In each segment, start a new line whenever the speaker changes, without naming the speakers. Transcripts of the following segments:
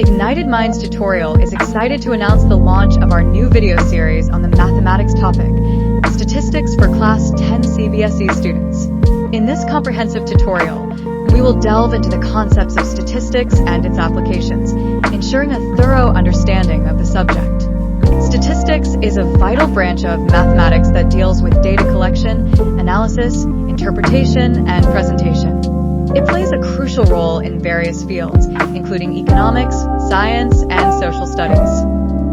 Ignited Minds Tutorial is excited to announce the launch of our new video series on the mathematics topic, Statistics for Class 10 CBSE students. In this comprehensive tutorial, we will delve into the concepts of statistics and its applications, ensuring a thorough understanding of the subject. Statistics is a vital branch of mathematics that deals with data collection, analysis, interpretation, and presentation. It plays a crucial role in various fields, including economics, science, and social studies.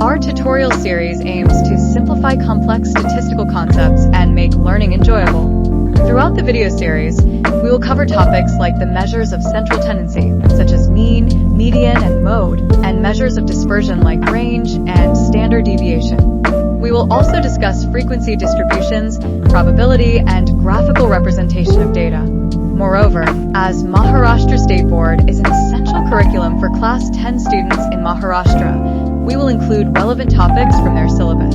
Our tutorial series aims to simplify complex statistical concepts and make learning enjoyable. Throughout the video series, we will cover topics like the measures of central tendency, such as mean, median, and mode, and measures of dispersion like range and standard deviation. We will also discuss frequency distributions, probability, and graphical representation of data. Moreover, as Maharashtra State Board is an essential curriculum for Class 10 students in Maharashtra, we will include relevant topics from their syllabus.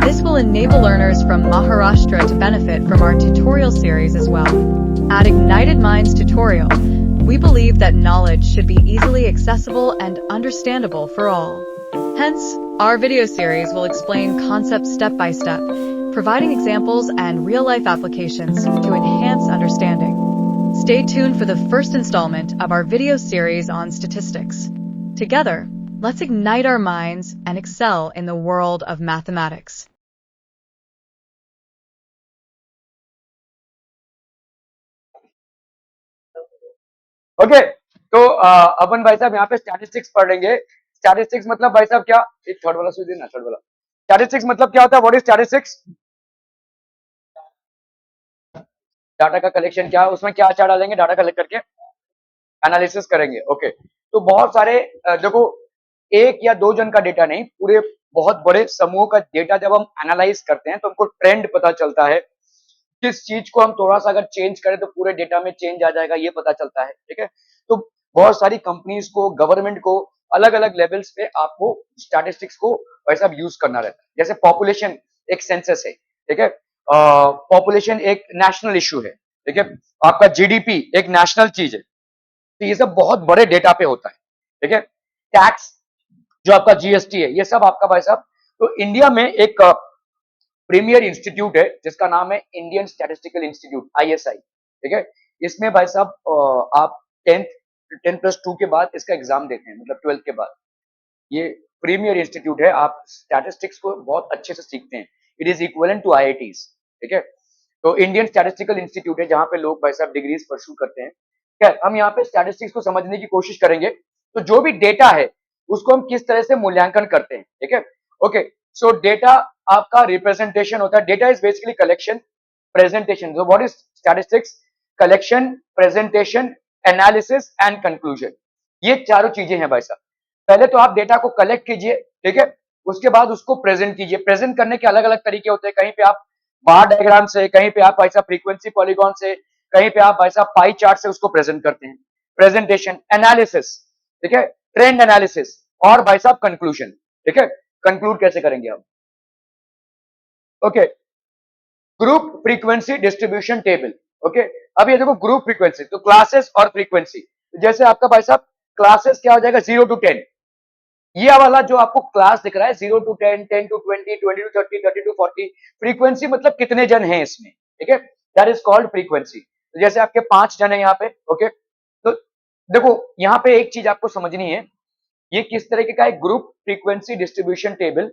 This will enable learners from Maharashtra to benefit from our tutorial series as well. At Ignited Minds Tutorial, we believe that knowledge should be easily accessible and understandable for all. Hence, our video series will explain concepts step by step, providing examples and real-life applications to enhance understanding. Stay tuned for the first installment of our video series on statistics. Together, let's ignite our minds and excel in the world of mathematics.
Okay तो अपन भाई साहब यहाँ पे statistics पढ़ेंगे। Statistics मतलब भाई साहब क्या, एक थर्ड वाला सुन देना, थर्ड वाला स्टैटिस्टिक्स मतलब क्या होता है, व्हाट इज स्टैटिस्टिक्स? डाटा का कलेक्शन क्या है, उसमें क्या क्या डालेंगे, डाटा कलेक्ट करके एनालिसिस करेंगे। ओके तो बहुत सारे देखो, एक या दो जन का डेटा नहीं, पूरे बहुत बड़े समूह का डेटा जब हम एनालाइज करते हैं तो हमको ट्रेंड पता चलता है। किस चीज को हम थोड़ा सा अगर चेंज करें तो पूरे डेटा में चेंज आ जाएगा, ये पता चलता है। ठीक है, तो बहुत सारी कंपनीज को, गवर्नमेंट को अलग अलग लेवल्स पे आपको स्टैटिस्टिक्स को वैसा यूज करना रहता है। जैसे पॉपुलेशन एक सेंसस है, ठीक है, पॉपुलेशन एक नेशनल इशू है, ठीक है, आपका जीडीपी एक नेशनल चीज है, तो ये सब बहुत बड़े डेटा पे होता है। ठीक है, टैक्स जो आपका जीएसटी है, ये सब आपका भाई साहब, तो इंडिया में एक प्रीमियर इंस्टीट्यूट है जिसका नाम है इंडियन स्टैटिस्टिकल इंस्टीट्यूट, आईएसआई। ठीक है, इसमें भाई साहब आप 10+2 के बाद इसका एग्जाम देते हैं, मतलब 12th के बाद। ये प्रीमियर इंस्टीट्यूट है, आप स्टैटिस्टिक्स को बहुत अच्छे से सीखते हैं। It is equivalent to IITs. ठीक है, तो इंडियन स्टैटिस्टिकल इंस्टीट्यूट है जहां पे लोग भाई साहब डिग्रीज परस्यू करते हैं। खैर, हम यहाँ पे स्टैटिस्टिक्स को समझने की कोशिश करेंगे। तो जो भी डेटा है उसको हम किस तरह से मूल्यांकन करते हैं। ठीक है, ओके, सो डेटा आपका रिप्रेजेंटेशन होता है। Data is basically collection, presentation. So what is statistics? Collection, presentation, analysis and conclusion, ये चारों चीजें हैं भाई साहब। पहले तो आप डेटा को कलेक्ट कीजिए, ठीक है, उसके बाद उसको प्रेजेंट कीजिए। प्रेजेंट करने के अलग अलग तरीके होते हैं, कहीं पे आप बार डायग्राम से, कहीं पे आप भाई साहब फ्रीक्वेंसी पॉलीगॉन से, कहीं पे आप भाई साहब पाई चार्ट से उसको प्रेजेंट करते हैं। प्रेजेंटेशन, एनालिसिस, ठीक है, ट्रेंड एनालिसिस, और भाई साहब कंक्लूजन। ठीक है, कंक्लूड कैसे करेंगे आप? Okay, group frequency distribution table. Okay, अब ये देखो ग्रुप फ्रीक्वेंसी, तो क्लासेस और फ्रीक्वेंसी। जैसे आपका भाई साहब क्लासेस क्या हो जाएगा, 0 to 10। ये वाला जो आपको क्लास दिख रहा है 0 to 10, 10 to 20, 20 to 30, 30 to 40। Frequency मतलब कितने जन हैं इसमें। ठीक है, दैट इज कॉल्ड फ्रीक्वेंसी। तो जैसे आपके 5 जन है यहाँ पे। ओके, तो देखो यहाँ पे एक चीज आपको समझनी है, ये किस तरीके का है ग्रुप फ्रीक्वेंसी डिस्ट्रीब्यूशन टेबल।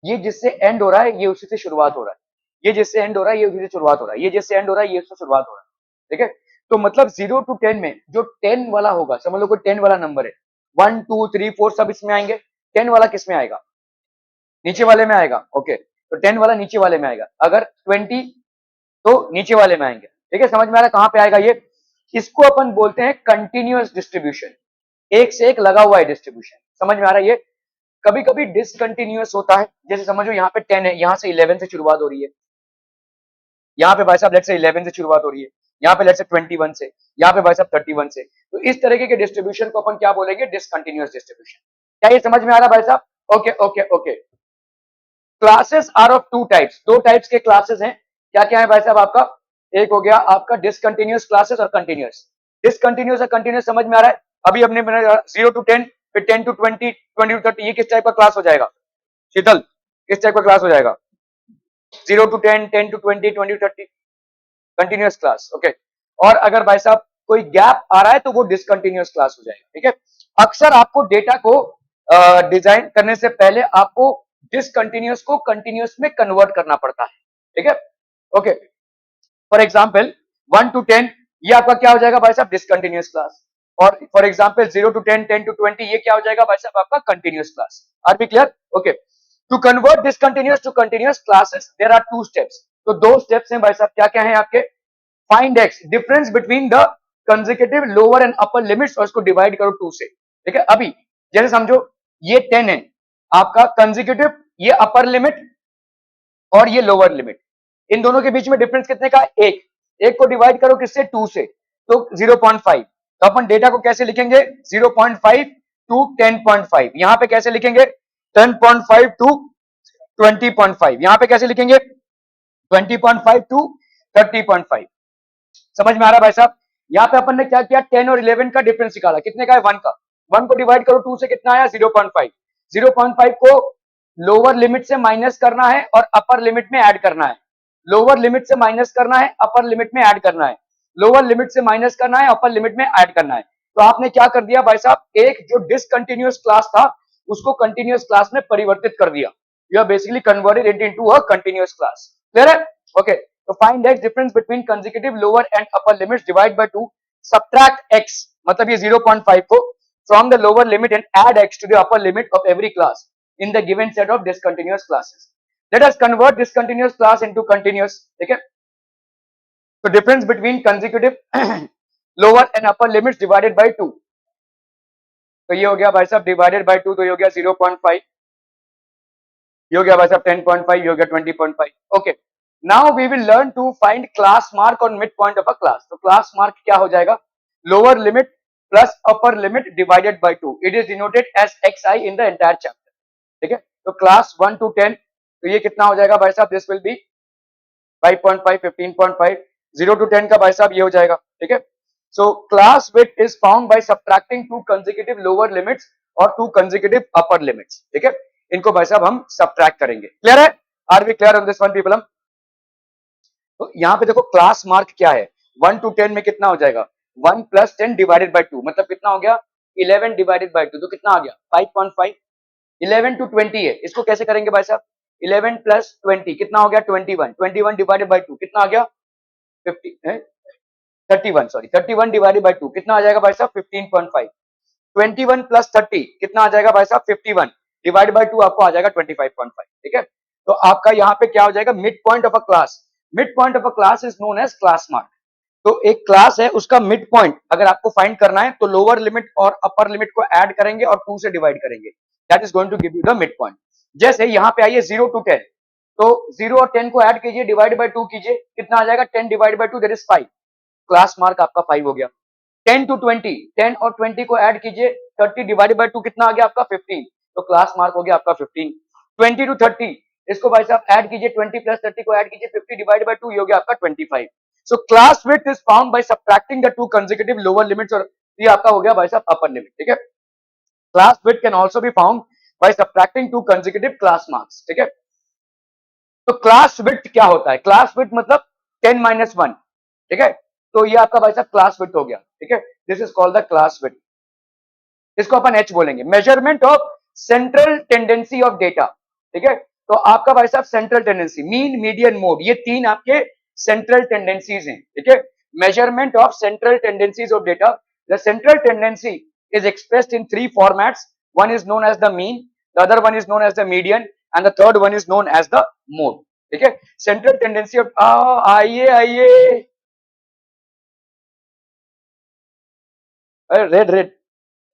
ये जिससे एंड हो रहा है ये उसी से शुरुआत हो रहा है, ये जिससे एंड हो रहा है ये उसी से शुरुआत हो रहा है, ये जिससे एंड हो रहा है ये उससे शुरुआत हो रहा है। ठीक है, तो मतलब 0 to 10 में जो 10 वाला होगा, समझ लो कोई 10 वाला नंबर है, 1 2 3 4 सब इसमें आएंगे। 10 वाला किस में आएगा? नीचे वाले में आएगा। ओके, तो 10 वाला नीचे वाले में आएगा। अगर 20 तो नीचे वाले में आएंगे। ठीक है, समझ में आ रहा है कहां पे आएगा ये? इसको अपन बोलते हैं कंटिन्यूअस डिस्ट्रीब्यूशन, एक से एक लगा हुआ है डिस्ट्रीब्यूशन। समझ में आ रहा है ये? कभी कभी डिसकंटिन्यूअस होता है, जैसे समझो यहाँ पे 10 है, यहाँ से 11 से शुरुआत हो रही है, यहाँ पे भाई साहब लेट से 11 से शुरुआत हो रही है, यहाँ पे लेट से 21 से, यहाँ पे भाई साहब 31 से। तो इस तरीके के डिस्ट्रीब्यूशन को अपन क्या बोलेंगे? Discontinuous distribution. क्या ये समझ में आ रहा है भाई साहब? Okay okay okay. Classes are of two types, दो टाइप्स के क्लासेस हैं। क्या क्या है भाई साहब आपका? एक हो गया आपका डिसकंटिन्यूअस क्लासेस और कंटिन्यूअस। डिसकंटिन्यूअस और कंटिन्यूअस समझ में आ रहा है? अभी हमने 0 to 10 फिर 10 to 20, 20 to 30, ये किस टाइप का क्लास हो जाएगा शीतल, किस टाइप का क्लास हो जाएगा? 0 to 10, 10 to 20, 20 to 30, continuous class. Okay, और अगर भाई साहब कोई गैप आ रहा है तो वो डिसकंटिन्यूअस क्लास हो जाएगा। ठीक है, अक्सर आपको डेटा को डिजाइन करने से पहले आपको डिसकंटिन्यूअस को कंटिन्यूअस में कन्वर्ट करना पड़ता है। ठीक है, ओके, फॉर एग्जाम्पल 1 to 10 ये आपका क्या हो जाएगा भाई साहब, डिसकंटिन्यूअस क्लास। और फॉर एग्जाम्पल 0 to 10, 10 to 20 ये क्या हो जाएगा भाई साहब, आपका continuous class. Are B clear? Okay, to convert discontinuous to continuous classes there are 2 steps. तो 2 स्टेप्स हैं भाई साहब, क्या क्या है आपके? Find x, difference between the consecutive lower and upper limits, और इसको डिवाइड करो 2 से। ठीक है, अभी जैसे समझो ये 10 है आपका कंसेक्यूटिव, ये अपर लिमिट और ये लोअर लिमिट, इन दोनों के बीच में डिफरेंस कितने का? एक। एक को डिवाइड करो किससे? 2 से, तो 0.5। तो अपन डेटा को कैसे लिखेंगे? 0.5 टू 10.5। यहां पे कैसे लिखेंगे? 10.5 टू 20.5। यहां पे कैसे लिखेंगे? 20.5 टू 30.5। समझ में आ रहा है भाई साहब? यहां पे अपन ने क्या किया? 10 और 11 का डिफरेंस निकाला, कितने का है? 1 का। 1 को डिवाइड करो 2 से, कितना आया? 0.5। 0.5 को लोअर लिमिट से माइनस करना है और अपर लिमिट में ऐड करना है। लोअर लिमिट से माइनस करना है, अपर लिमिट में ऐड करना है। लोअर लिमिट से माइनस करना है, अपर लिमिट में ऐड करना है। तो आपने क्या कर दिया भाई साहब, एक जो डिसकंटिन्यूअस क्लास था उसको कंटिन्यूअस क्लास में परिवर्तित कर दिया। You are basically converted it into a continuous class. Clear है? ओके, तो find x difference between consecutive lower and upper limits, divide by 2, subtract x, मतलब ये 0.5 को from the lower limit and add x to the upper limit of every class in the given set of discontinuous classes. Let us convert discontinuous class into continuous. ठीक है, तो difference between consecutive lower and upper limits divided by 2, तो ये हो गया भाई साहब divided by 2, तो ये हो गया 0.5, ये हो गया भाई साहब 10.5, ये हो गया 20.5। Okay, now we will learn to find class mark on mid point of a class. तो क्लास मार्क क्या हो जाएगा? Lower limit plus upper limit divided by 2, it is denoted as xi in the entire chapter. ठीक है, तो class 1 to 10, तो ये कितना हो जाएगा भाई साहब? दिस विल बी 5.5, 15.5, 0 to 10 का भाई साहब ये हो जाएगा। ठीक है, so class width is found by subtracting 2 consecutive lower limits और 2 कंसेक्यूटिव अपर लिमिट्स। ठीक है, इनको भाई साहब हम सब्ट्रैक्ट करेंगे। क्लियर है? Are we clear on this one people? तो यहां पे देखो क्लास मार्क क्या है, 1 to 10 में कितना हो जाएगा? 1 plus 10 डिवाइडेड बाय 2, मतलब कितना हो गया? 11 डिवाइडेड बाय 2, तो कितना आ गया? 5.5। 11 to 20 है, इसको कैसे करेंगे भाई साहब? 11 plus 20 कितना हो गया? 21। 21 डिवाइडेड बाय 2 कितना आ गया? 50 है? 31, सॉरी 31 डिवाइडेड बाय 2 कितना आ जाएगा भाई साहब? 15.5। 21 plus 30 कितना आ जाएगा भाई साहब? 51 डिवाइड बाय 2 आपको आ जाएगा 25.5। ठीक है, तो आपका यहाँ पे क्या हो जाएगा? Mid point of a class. Mid point of a class is known as class mark. तो एक क्लास है उसका मिड पॉइंट अगर आपको फाइंड करना है तो लोअर लिमिट और अपर लिमिट को ऐड करेंगे और 2 से डिवाइड करेंगे, that is going to give you the mid point. जैसे यहाँ पे आइए 0 to 10, तो 0 और 10 को ऐड कीजिए, डिवाइड बाय 2 कीजिए, कितना आ जाएगा? 10 divide by 2 that is 5, class mark आपका 5 हो गया। 10 to 20, 10 और 20 को ऐड कीजिए, 30 डिवाइड बाय 2 कितना आ गया आपका? 15, तो क्लास मार्क हो गया आपका 15। 20 to 30, इसको भाई साहब ऐड कीजिए, 20 प्लस 30 को ऐड कीजिए, 50 डिवाइड बाय 2 ये हो गया आपका 25। So class width is found by subtracting the 2 consecutive lower limits, और ये आपका हो गया भाई साहब अपर लिमिट। ठीक है, class width can also be found by subtracting 2 consecutive class marks. ठीक है, तो क्लास विड्थ क्या होता है? क्लास विड्थ मतलब 10 minus 1। ठीक है, तो ये आपका भाई साहब क्लास विड्थ हो गया। ठीक है, this is called the class width, इसको अपन एच बोलेंगे। Measurement of central tendency of data. ठीक है, तो आपका भाई साहब central tendency, mean, median, mode, ये 3 आपके सेंट्रल टेंडेंसीज हैं। ठीक है, measurement of central tendencies of data. The central tendency is expressed in 3 formats. One is known as the mean, the other one is known as the median, and the third one is known as the mode. ठीक है, central tendency of, आइए आइए, अरे red red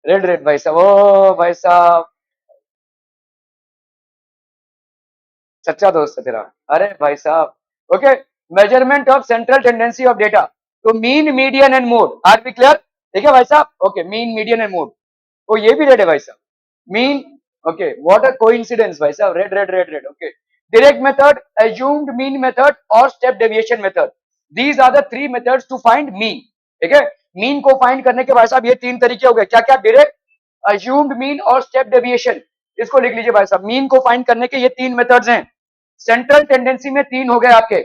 red red भाई साहब, ओ भाई साहब सच्चा दोस्त है तेरा, अरे भाई साहब। Okay, measurement of central tendency of data, तो mean, median and mode, are B clear? ठीक है भाई साहब, okay, mean, median and mode, ओ ये भी रेड है भाई साहब, mean, okay, what a coincidence भाई साहब, red red red red. Okay, direct method, assumed mean method और step deviation method, these are the 3 methods to find mean. ठीक है, मीन को फाइंड करने के भाई साहब ये 3 तरीके हो गए, क्या क्या? डायरेक्ट, अज्यूम्ड मीन और स्टेप डेविएशन, इसको लिख लीजिए भाई साहब। मीन को फाइंड करने के ये 3 मेथड्स हैं। सेंट्रल टेंडेंसी में 3 हो गए आपके।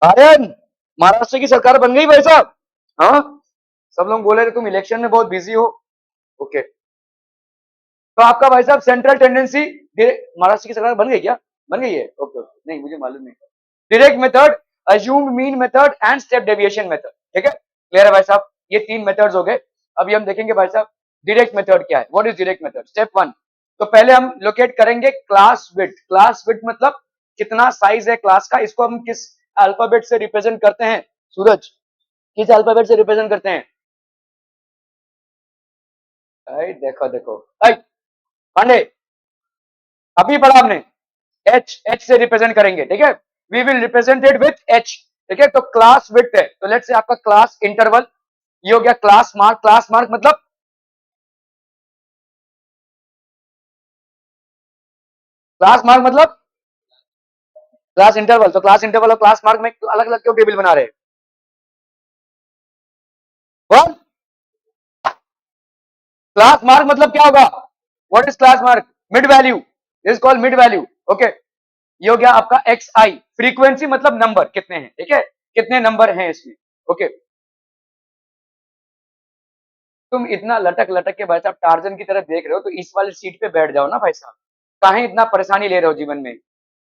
आर्यन, महाराष्ट्र की सरकार बन गई भाई साहब। हाँ, सब लोग बोले थे तुम इलेक्शन में बहुत बिजी हो। ओके, तो आपका भाई साहब सेंट्रल टेंडेंसी महाराष्ट्र की सरकार बन गई क्या? बन गई है? ओके ओके, नहीं मुझे मालूम नहीं। Direct method, assumed mean method and step deviation method. ठीक है, क्लियर है भाई साहब? ये 3 मेथड्स हो गए। अभी हम देखेंगे भाई साहब डायरेक्ट मेथड क्या है। What is direct method? Step 1, तो पहले हम लोकेट करेंगे क्लास विड्थ। क्लास विड्थ मतलब कितना साइज है क्लास का, इसको हम किस अल्फाबेट से रिप्रेजेंट करते हैं? सूरज, किस अल्फाबेट से रिप्रेजेंट करते हैं? देखो देखो, पांडे, अभी पढ़ा हमने, एच, एच से रिप्रेजेंट करेंगे। ठीक है, we will represented with H. ठीक है, तो क्लास विड्थ है, तो लेट्स से आपका क्लास इंटरवल, ये हो गया क्लास मार्क। क्लास मार्क मतलब क्लास मार्क मतलब क्लास इंटरवल। तो क्लास इंटरवल और क्लास मार्क में अलग अलग क्यों टेबल बना रहे हैं? क्लास मार्क मतलब क्या होगा? What is class mark? Mid value, is called mid value. Okay, ये हो गया आपका एक्स आई। फ्रीक्वेंसी मतलब नंबर कितने हैं। ठीक है, कितने नंबर हैं इसमें। ओके, तुम इतना लटक लटक के भाई साहब टार्जन की तरह देख रहे हो, तो इस वाली सीट पे बैठ जाओ ना भाई साहब। काहे इतना परेशानी ले रहे हो जीवन में?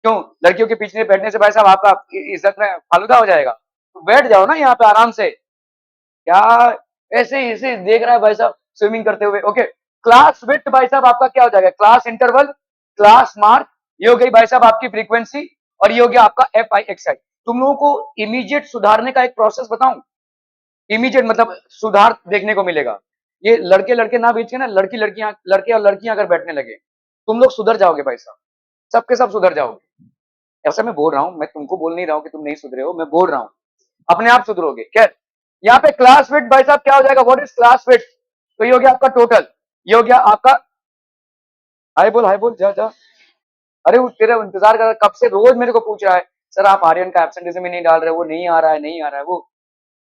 क्यों? लड़कियों के पीछे बैठने से भाई साहब आपका इज्जत में फालूदा हो जाएगा? तो बैठ जाओ ना यहाँ पे आराम से। क्या ऐसे ऐसे देख रहा है भाई साहब स्विमिंग करते हुए? ओके, क्लास विड्थ भाई साहब आपका क्या हो जाएगा? क्लास इंटरवल, क्लास मार्क, ये हो गई भाई साहब आपकी फ्रीक्वेंसी, और ये हो गया आपका एफ आई एक्स आई। तुम लोगों को इमीडिएट सुधारने का एक प्रोसेस बताऊं? इमीडिएट मतलब सुधार देखने को मिलेगा। ये लड़के लड़के ना बीच के ना, लड़की लड़कियां, लड़के और लड़कियां अगर बैठने लगे, तुम लोग सुधर जाओगे भाई साहब, सबके सब सुधर जाओगे। ऐसा मैं बोल रहा हूं, मैं तुमको बोल नहीं रहा हूं कि तुम नहीं सुधरे हो, मैं बोल रहा हूं अपने आप सुधरोगे। खैर, यहाँ पे क्लास विड्थ भाई साहब क्या हो जाएगा? What is class width? तो ये हो गया आपका टोटल, ये हो गया आपका, हाई बोल, जा जा। अरे वो तेरा इंतजार कर रहा है, कब से रोज मेरे को पूछ रहा है, सर आप आर्यन का एब्सेंटेशन में नहीं डाल रहे, वो नहीं आ रहा है, नहीं आ रहा है। वो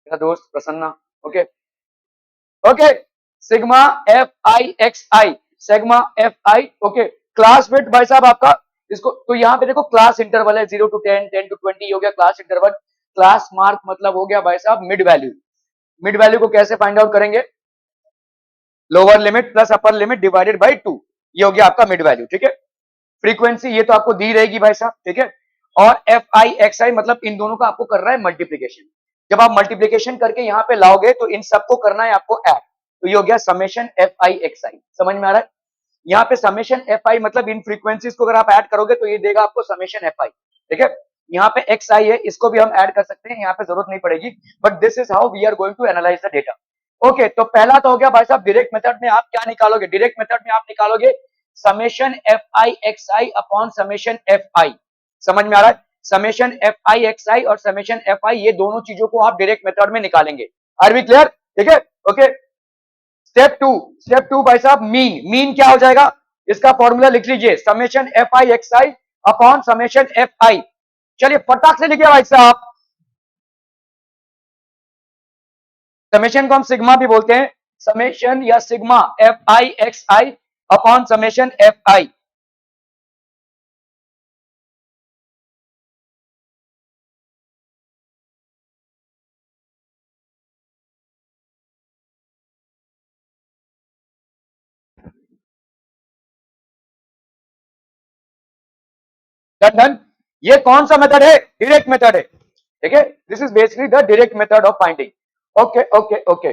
मेरा दोस्त Prasanna. Okay okay, sigma F I x I, sigma F I. Okay, class width भाई साहब आपका, इसको तो यहाँ पे देखो क्लास इंटरवल है 0 to 10, 10 to 20, हो गया क्लास इंटरवल। क्लास मार्क मतलब हो गया भाई साहब मिड वैल्यू। मिड वैल्यू को कैसे फाइंड आउट करेंगे? Lower limit plus upper limit divided by 2, ये हो गया आपका मिड वैल्यू। ठीक है, फ्रीक्वेंसी ये तो आपको दी रहेगी भाई साहब। ठीक है, और एफ आई एक्स आई मतलब इन दोनों का आपको कर रहा है मल्टीप्लीकेशन। जब आप मल्टीप्लीकेशन करके यहाँ पे लाओगे तो इन सबको करना है आपको ऐड, तो ये हो गया समेशन एफ आई एक्स आई। समझ में आ रहा है? यहाँ पे समेशन एफ आई मतलब इन फ्रीक्वेंसीज को अगर आप ऐड करोगे तो ये देगा आपको समेशन एफ आई। ठीक है, यहाँ पे एक्स आई है, इसको भी हम ऐड कर सकते हैं, यहाँ पे जरूरत नहीं पड़ेगी, but this is how we are going to analyse the data. Okay, तो पहला तो हो गया भाई साहब डायरेक्ट मेथड में आप क्या निकालोगे? डायरेक्ट मेथड में आप निकालोगे summation F I x I upon summation F I. समझ में आ रहा है? Summation F I x I और समेशन एफ आई, ये दोनों चीजों को आप डायरेक्ट मेथड में निकालेंगे। Are we clear? ठीक है, okay. Step two, step two भाई साहब मीन। मीन क्या हो जाएगा? इसका फॉर्मूला लिख लीजिए, summation F I x I upon summation F I. चलिए फटाक से लिखिए भाई साहब। समेशन को हम सिग्मा भी बोलते हैं, समेशन या sigma F I x I upon summation F I. Done done. ये कौन सा मेथड है? डायरेक्ट मेथड है। ठीक है, this is basically the direct method of finding. Okay okay okay,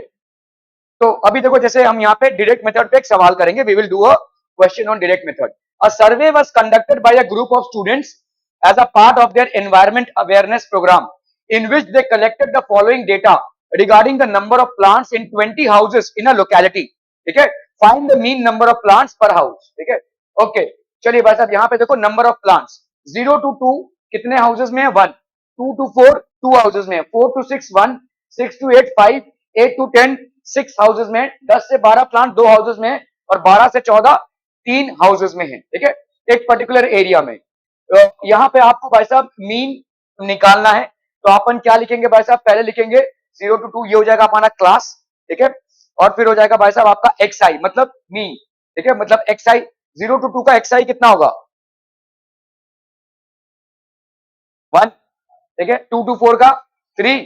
तो अभी देखो जैसे हम यहाँ पे डायरेक्ट मेथड पे एक सवाल करेंगे, we will do a question on direct method. A survey was conducted by a group of students as a part of their environment awareness program in which they collected the following data regarding the number of plants in 20 houses in a locality, ठीक है, find the mean number of plants पर house, ठीक है, okay. चलिए भाई साहब यहाँ पे देखो नंबर ऑफ प्लांट्स 0 to 2 कितने हाउसेस में है, 1, 2 to 4 2 हाउसेस में है, 4 to 6 1, 6 to 8 5, 8 to 10 6 हाउसेस में, 10 से 12 प्लांट 2 हाउसेस में है, और 12 से 14 3 हाउसेस में है, ठीक है, एक पर्टिकुलर एरिया में। यहाँ पे आपको भाई साहब मीन निकालना है, तो अपन क्या लिखेंगे भाई साहब, पहले लिखेंगे 0 to 2, ये हो जाएगा हमारा क्लास, ठीक है, और फिर हो जाएगा भाई साहब आपका एक्स आई मतलब मीन, ठीक है, मतलब एक्स आई 0 to 2 का एक्स आई कितना होगा 1, ठीक है, 2 to 4 का 3,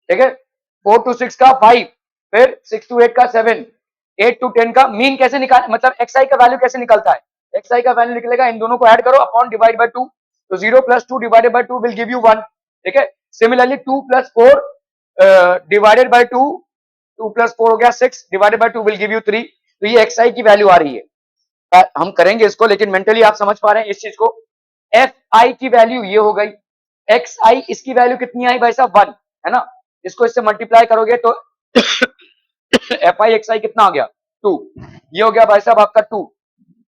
ठीक है, 4 to 6 का 5, फिर 6 to 8 का 7, 8 to 10 का मीन कैसे निकाल, मतलब एक्स आई का वैल्यू कैसे निकलता है, एक्स आई का वैल्यू निकलेगा, इन दोनों को ऐड करो अपॉन डिवाइड बाय 2, तो 0 + 2 divided by 2 will give you 1, ठीक है, सिमिलरली 2 + 4 डिवाइडेड बाय 2, 2 + 4 हो गया 6 divided by 2 will give you 3, तो ये एक्स आई की वैल्यू आ रही है। हम करेंगे इसको, लेकिन मेंटली आप समझ पा रहे हैं इस चीज को, एफ आई की वैल्यू ये हो गई, एक्स आई इसकी वैल्यू कितनी आई भाई साहब 1, है ना, इसको इससे मल्टीप्लाई करोगे तो एफ आई एक्स आई कितना हो गया 2, ये हो गया भाई साहब आपका 2,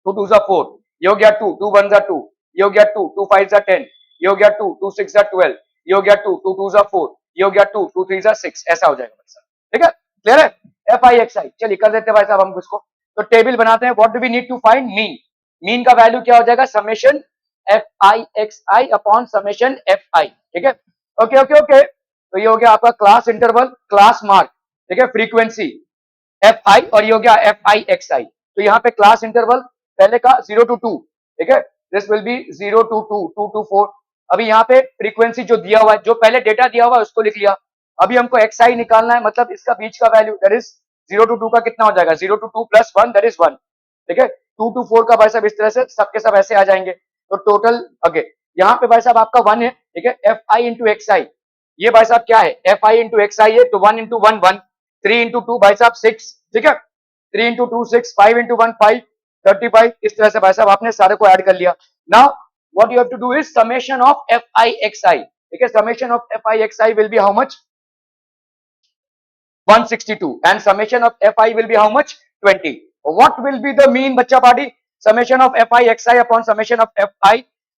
2 2 4, ये हो गया 2, 2 1 2, ये हो गया 2, 2 5 10, ये हो गया 2, 2 6 12, ये हो गया 2, 2 2 4, ये हो गया 2, 2 3 6, ऐसा हो जाएगा भाई साहब, ठीक है, क्लियर है, एफ आई एक्स आई। चलिए कर देते हैं भाई साहब हम इसको, तो टेबल बनाते हैं, what do we need to find mean, mean का वैल्यू क्या हो जाएगा, summation F I x I upon summation F i, ठीक है, ओके ओके ओके, तो ये हो गया आपका क्लास इंटरवल, क्लास मार्क, ठीक है, फ्रीक्वेंसी एफ आई, और ये हो गया एफ आई एक्स आई, तो यहाँ पे क्लास इंटरवल पहले का 0 to 2, ठीक है, this will B 0 to 2, 2 to 4, अभी यहाँ पे फ्रीक्वेंसी जो दिया हुआ है, जो पहले डेटा दिया हुआ है उसको लिख लिया, अभी हमको एक्स आई निकालना है, मतलब इसका बीच का वैल्यू दैट इज 0 to 2 का कितना हो जाएगा 0 to 2 + 1 दैट इज 1, ठीक है, 2 to 4 का भाई साहब इस तरह से सबके सब ऐसे आ जाएंगे, तो टोटल अगे यहाँ पे भाई साहब आपका 1 है, ठीक है, एफ आई इंटू एक्स आई, ये भाई साहब क्या है, एफ आई इंटू एक्स आई है, तो 1 इंटू 1 1, 3 इंटू 2 भाई साहब 6, ठीक है, 3 इंटू 2 6, 5 इंटू 1 5, 35, इस तरह से भाई साहब आपने सारे को ऐड कर लिया। Now what you have to do is summation of F I x I, ठीक है, summation of F I x I will be how much 162 and summation of fi will be how much 20, what will be the mean bachcha party, summation of fi xi upon summation of fi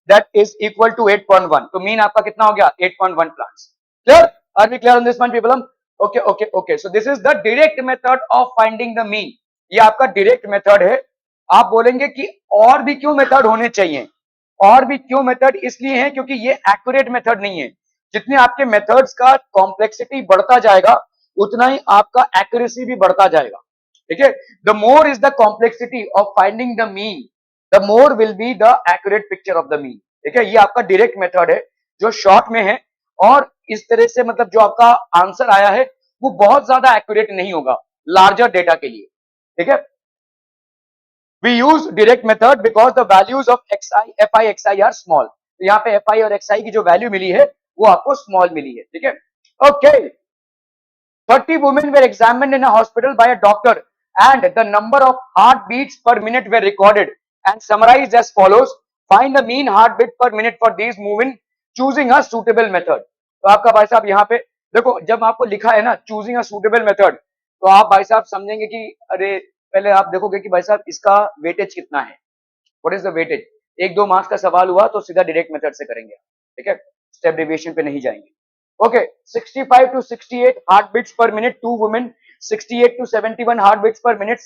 that is equal to 8.1, तो mean आपका कितना हो गया 8.1 plants, clear, are we clear on this one people, okay okay okay, so this is the direct method of finding the mean, ये आपका direct method है। आप बोलेंगे कि और भी क्यों मेथड होने चाहिए, और भी क्यों मेथड इसलिए है क्योंकि ये एक्यूरेट मेथड नहीं है, जितने आपके मेथड्स का कॉम्प्लेक्सिटी बढ़ता जाएगा उतना ही आपका एक्यूरेसी भी बढ़ता जाएगा, ठीक है, the more is the complexity of finding the mean the more will be the accurate picture of the mean, ठीक है, ये आपका डायरेक्ट मेथड है जो शॉर्ट में है, और इस तरह से मतलब जो आपका आंसर आया है वो बहुत ज्यादा एक्यूरेट नहीं होगा लार्जर डेटा के लिए, ठीक है, we use direct method because the values of xi fi xi are small, तो यहाँ पे fi और xi की जो वैल्यू मिली है वो आपको स्मॉल मिली है, ठीक है, okay, 30 women were examined in a hospital by a doctor and the number of heartbeats per minute were recorded and summarized as follows, find the mean heartbeat per minute for these women choosing a suitable method, तो आपका भाई साहब यहाँ पे देखो जब आपको लिखा है ना चूजिंग अ सूटेबल मेथड, तो आप भाई साहब समझेंगे कि अरे पहले आप देखोगे कि भाई साहब इसका वेटेज कितना है, what is the weightage, 1-2 marks का सवाल हुआ तो सीधा डायरेक्ट मेथड से करेंगे, ठीक है, स्टेप डेविएशन पे नहीं जाएंगे, okay, 65 to 68 heartbeats per minute 2 women, 68 to 71 heartbeats per minute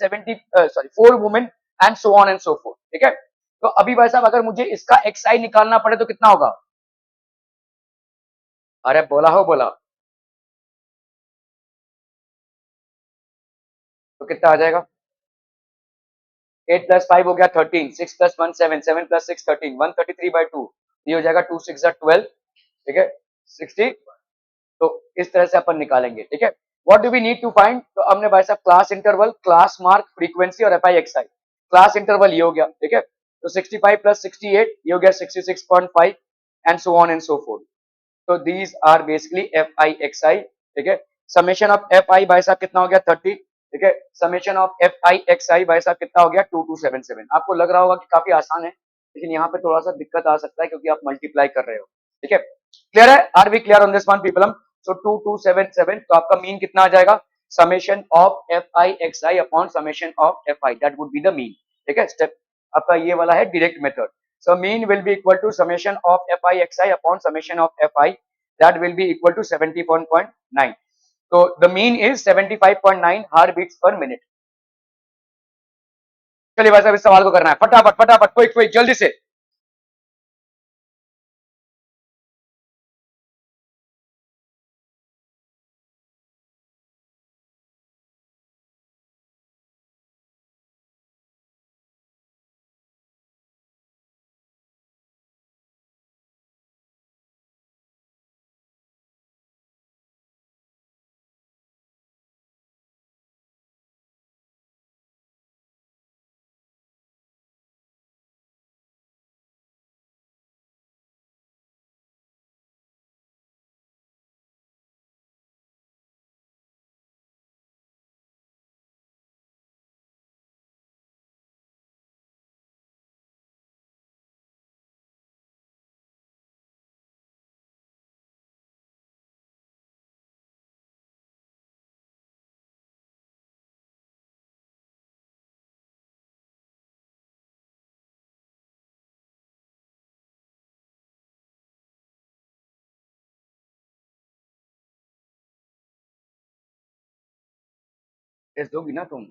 4 women and so on and so forth, ठीक है, तो अभी भाई साहब अगर मुझे इसका xi निकालना पड़े तो कितना होगा, अरे बोला हो बोला, तो कितना आ जाएगा 8 + 5 हो गया 13, 6 + 1 7, 7 + 6 13, 133/2, ये हो जाएगा 2 6 12, ठीक है, 60, तो इस तरह से अपन निकालेंगे, ठीक है, what do we need to find, तो हमने भाई साहब class interval, class mark, frequency और F I x I, class interval ये हो गया, ठीक है, तो 65 + 68 ये हो गया 66.5 and so on and so forth, तो these are basically F I x I, ठीक है, समेशन ऑफ एफ आई भाई साहब कितना हो गया 30, ठीक है, summation of F I x आई भाई साहब कितना हो गया 2277, आपको लग रहा होगा कि काफी आसान है, लेकिन यहाँ पे थोड़ा सा दिक्कत आ सकता है क्योंकि आप मल्टीप्लाई कर रहे हो, ठीक है, क्लियर है, are we clear on this one people, so 2277, तो आपका मीन कितना आ जाएगा, summation of F I x I upon summation of F I, that would be the mean. ठीक है, स्टेप आपका ये वाला है direct method. So mean will be equal to summation of F I x I upon summation of F I, that will be equal to 71.9। तो the mean is 75.9 heart beats per minute. चलिए भाई साहब इस सवाल को करना है फटाफट फटाफट, क्विक क्विक जल्दी से। टेस्ट दोगी ना तुम,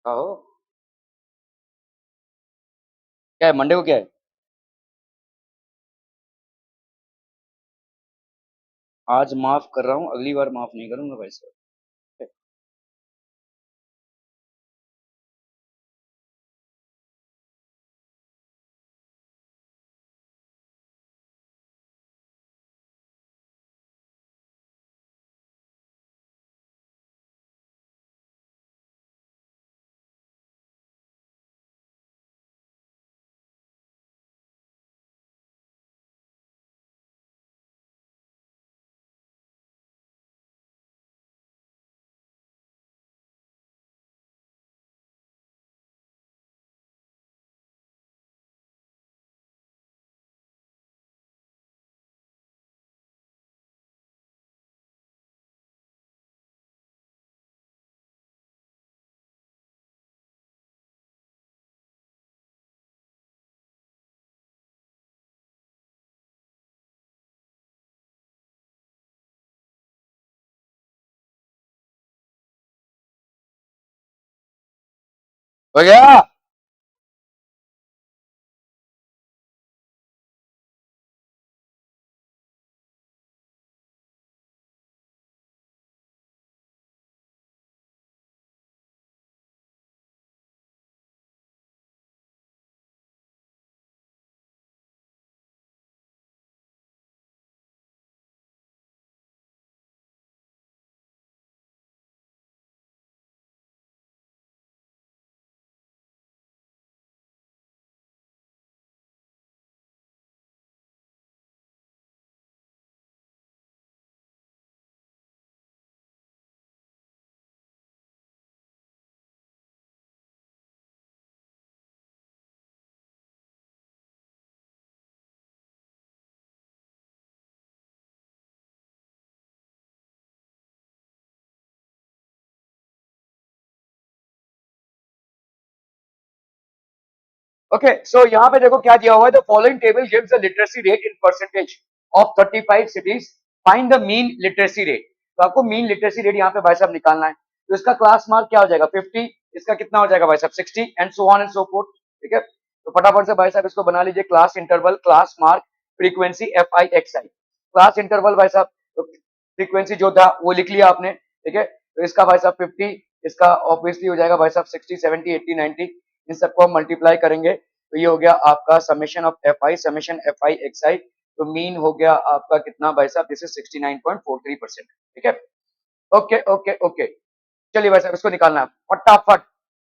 कहो क्या है मंडे को क्या है। आज माफ कर रहा हूँ, अगली बार माफ नहीं करूंगा भाई साहब। हो गया। ओके सो यहाँ पे देखो क्या दिया हुआ है, the following table gives the literacy rate in percentage of 35 cities, find the mean literacy rate. तो आपको मीन लिटरेसी रेट यहाँ पे भाई साहब निकालना है। तो इसका क्लास मार्क क्या हो जाएगा 50, इसका कितना हो जाएगा भाई साहब 60 and so on and so fourth. ठीक है, तो फटाफट से भाई साहब इसको बना लीजिए, class interval class mark frequency F I x I. Class interval भाई साहब तो फ्रीक्वेंसी जो था वो लिख लिया आपने। ठीक है, तो इसका भाई साहब 50, इसका ऑब्वियसली हो जाएगा भाई साहब 60 70 80 90, इन सबको हम मल्टीप्लाई करेंगे तो ये हो गया आपका summation of F I summation F I x I. तो मीन हो गया आपका कितना भाई साहब, दिस इज 69.43%। ठीक है, ओके ओके ओके, चलिए भाई साहब इसको निकालना है फटाफट।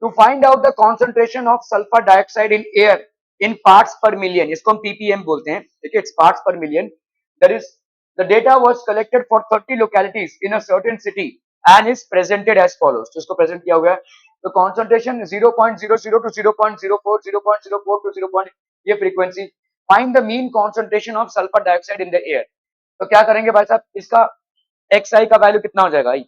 To find out the concentration of sulphur dioxide in air in parts per million, इसको हम पीपीएम बोलते हैं। ठीक है, it's parts per million. That is the data was collected for 30 localities in a certain city and is presented as follows. तो इसको present किया हुआ है। तो कॉन्सेंट्रेशन 0.00 टू 0.04, 0.04 टू 0. ये frequency. Find the mean concentration of sulphur dioxide in the air. तो क्या करेंगे भाई साहब, इसका एक्स आई का वैल्यू कितना हो जाएगा आई?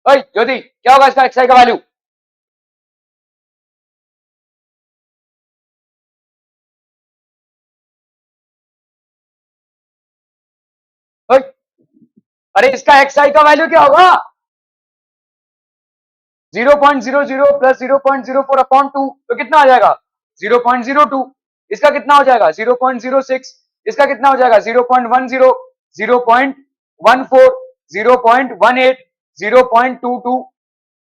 ओए ज्योति, क्या होगा इसका एक्स आई का वैल्यू? ओए, अरे इसका एक्स आई का वैल्यू क्या होगा? 0.00 प्लस 0.04 अपॉन 2, तो कितना आ जाएगा? 0.02। इसका कितना हो जाएगा? 0.06। इसका कितना हो जाएगा? 0.10, 0.14, 0.18, 0.22।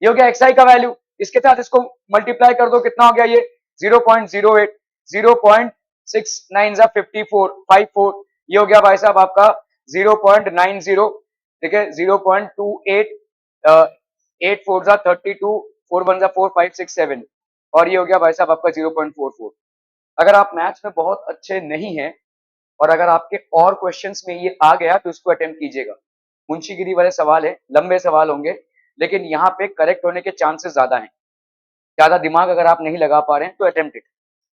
ये हो गया एक्सआई का वैल्यू। इसके साथ इसको मल्टीप्लाई कर दो, कितना हो गया ये? 0.08, 0.69 54, 54। ये हो गया भाई साहब आपका 0.90, ठीक है, 0.28, 8 4 32, 4 1 4 5 6 7, और ये हो गया भाई साहब आपका 0.44। अगर आप मैथ्स में बहुत अच्छे नहीं हैं और अगर आपके और क्वेश्चंस में ये आ गया तो इसको अटेम्प्ट कीजिएगा। मुंशीगिरी वाले सवाल है, लंबे सवाल होंगे, लेकिन यहाँ पे करेक्ट होने के चांसेस ज्यादा हैं। ज्यादा दिमाग अगर आप नहीं लगा पा रहे हैं तो अटेम्प्ट इट,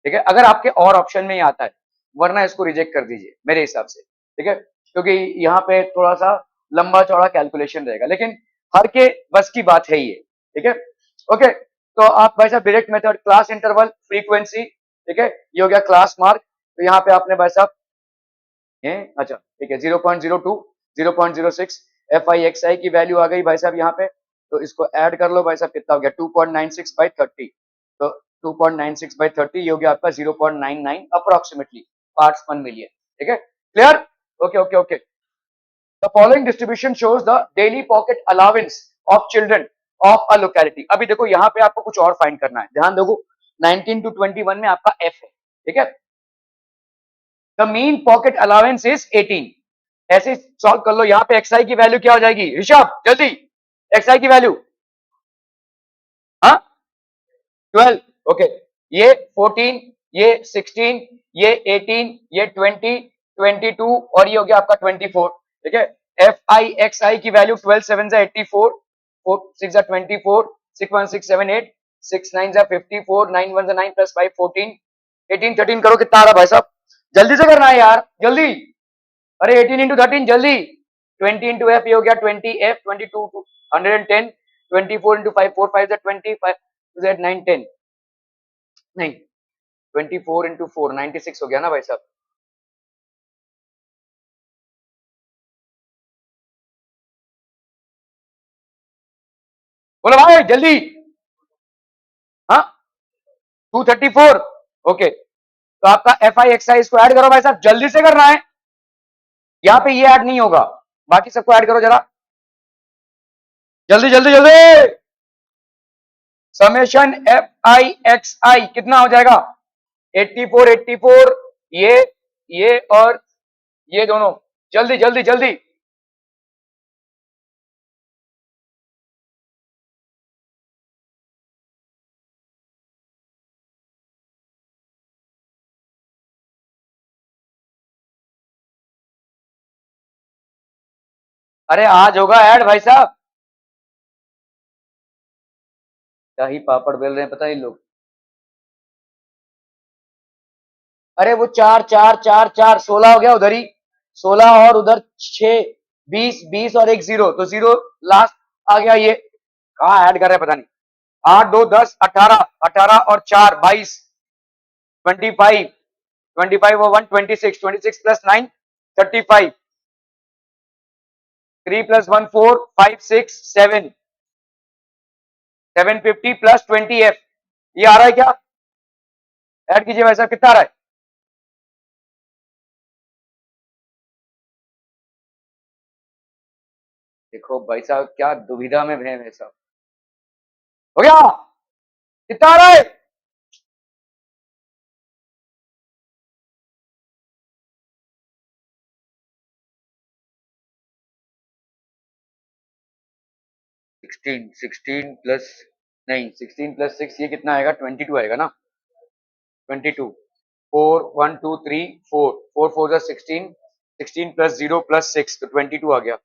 ठीक है, अगर आपके और ऑप्शन में ही आता है, वरना इसको रिजेक्ट कर दीजिए मेरे हिसाब से, ठीक है, क्योंकि यहाँ पे थोड़ा सा लंबा चौड़ा कैलकुलेशन रहेगा, लेकिन हर के बस की बात है ये, ठीक है। ओके, तो आप भाई साहब direct method, class interval, frequency, ठीक है, ये हो गया क्लास मार्क। तो यहाँ पे आपने भाई साहब अच्छा ठीक है, 0.02, 0.06, एफ आई एक्स आई की वैल्यू आ गई भाई साहब यहाँ पे। तो इसको ऐड कर लो भाई साहब, कितना हो गया? 2.96 बाई 30। तो 2.96 बाई 30 ये हो गया आपका 0.99 अप्रोक्सीमेटली पार्ट्स पर मिलियन, ठीक है, clear? Okay okay okay. The following distribution shows the daily pocket allowance of children of a locality. अभी देखो यहाँ पे आपको कुछ और फाइंड करना है, ध्यान देखो, 19 to 21 में आपका एफ है, ठीक है। The mean pocket allowance is 18। ऐसे सॉल्व कर लो, यहाँ पे एक्सआई की वैल्यू क्या हो जाएगी? ऋषभ जल्दी, एक्सआई की वैल्यू, हाँ 12, ओके, ये 14, ये 16, ये 18, ये 20, 22 और ये हो गया आपका 24, ठीक है। एफ आई एक्स आई की वैल्यू 12 7 जा 84, 4 6 जा 24, 6 1 6 7 8, 6 9 जा 54, 9 1 जा 9 प्लस 5 14, 18 13 करो, कितना आ रहा भाई साहब? जल्दी से करना है यार, जल्दी। अरे 18 इंटू 13 जल्दी। 20 इंटू एफ, ये हो गया 20 एफ, 22 110, 24 इंटू 5 4 5 20, 5 Z 9 10, नहीं 24 इंटू 4 96 हो गया ना भाई साहब। बोलो भाई जल्दी, हाँ 234, ओके। तो आपका एफ आई एक्सआई को ऐड करो भाई साहब, जल्दी से करना है, यहाँ पे ये ऐड नहीं होगा, बाकी सबको ऐड करो जरा, जल्दी जल्दी जल्दी। समेशन एफ आई एक्स आई कितना हो जाएगा? 84 84, ये और ये दोनों, जल्दी जल्दी जल्दी। अरे आज होगा ऐड भाई साहब, क्या ही पापड़ बेल रहे हैं पता ही लोग। अरे वो चार चार चार चार 16 हो गया उधर ही, 16 और उधर 6, 20 20 और एक जीरो, तो जीरो लास्ट आ गया, ये कहाँ ऐड कर रहे हैं पता नहीं। 8 2 10 18, 18 और 4 22, 25, 25 और 1 26, 26 प्लस 9 35, 3 प्लस 1 4 5 6 7, 750 प्लस 20 एफ, ये आ रहा है क्या? ऐड कीजिए भाई साहब, कितना आ रहा है? देखो भाई साहब क्या दुविधा में है साहब, हो गया, कितना आ रहा है? 16, 16 प्लस, नहीं 16 प्लस 6 ये कितना आएगा? 22 आएगा ना, 22, 4 1 2 3 4, 4 4 जा 16, 16 प्लस 0 प्लस 6 तो 22 आ गया,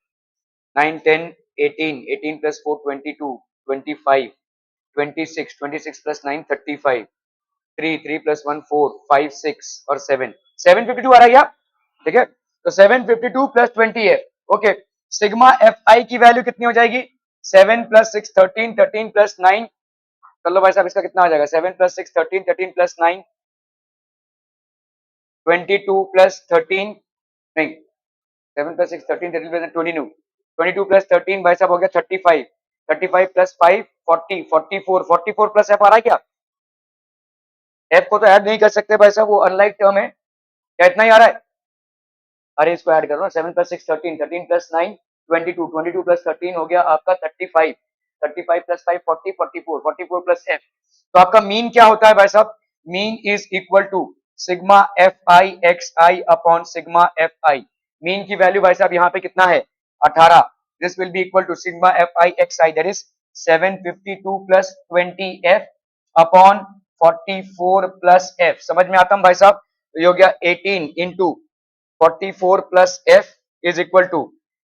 9 10 18, 18 प्लस 4 22, 25, 26, 26 प्लस 9 35, 3 प्लस 1 4 5 6 और 7 752 आ रहा है क्या? ठीक है, तो 752 plus 20f। Okay, sigma F I की वैल्यू कितनी हो जाएगी? 7 प्लस 6 13 13 प्लस 9, कर लो भाई साहब, इसका कितना आ जाएगा? 7 प्लस 6 13 13 प्लस 9 22 प्लस 13, नहीं 7 प्लस 6 13 13 प्लस 22 22 प्लस 13 भाई साहब हो गया 35 35 प्लस 5 40 44 44 प्लस एफ आ रहा है क्या? एफ को तो ऐड नहीं कर सकते भाई साहब, वो अनलाइक टर्म है क्या? इतना ही आ रहा है? अरे इसको ऐड करो ना, 7 प्लस 6 13 13 प्लस 9 22 22 प्लस 13 हो गया आपका 35 35 प्लस 5 40 44 44 प्लस एफ। तो आपका मीन क्या होता है भाई साहब? Mean is equal to sigma F I x I upon sigma F i. Mean की वैल्यू भाई साहब यहाँ पे कितना है? 18। This will be equal to sigma F I x i, that is 752 plus 20 f upon 44 plus f. समझ में आता है भाई साहब? तो ये हो गया 18 into 44 plus f is equal to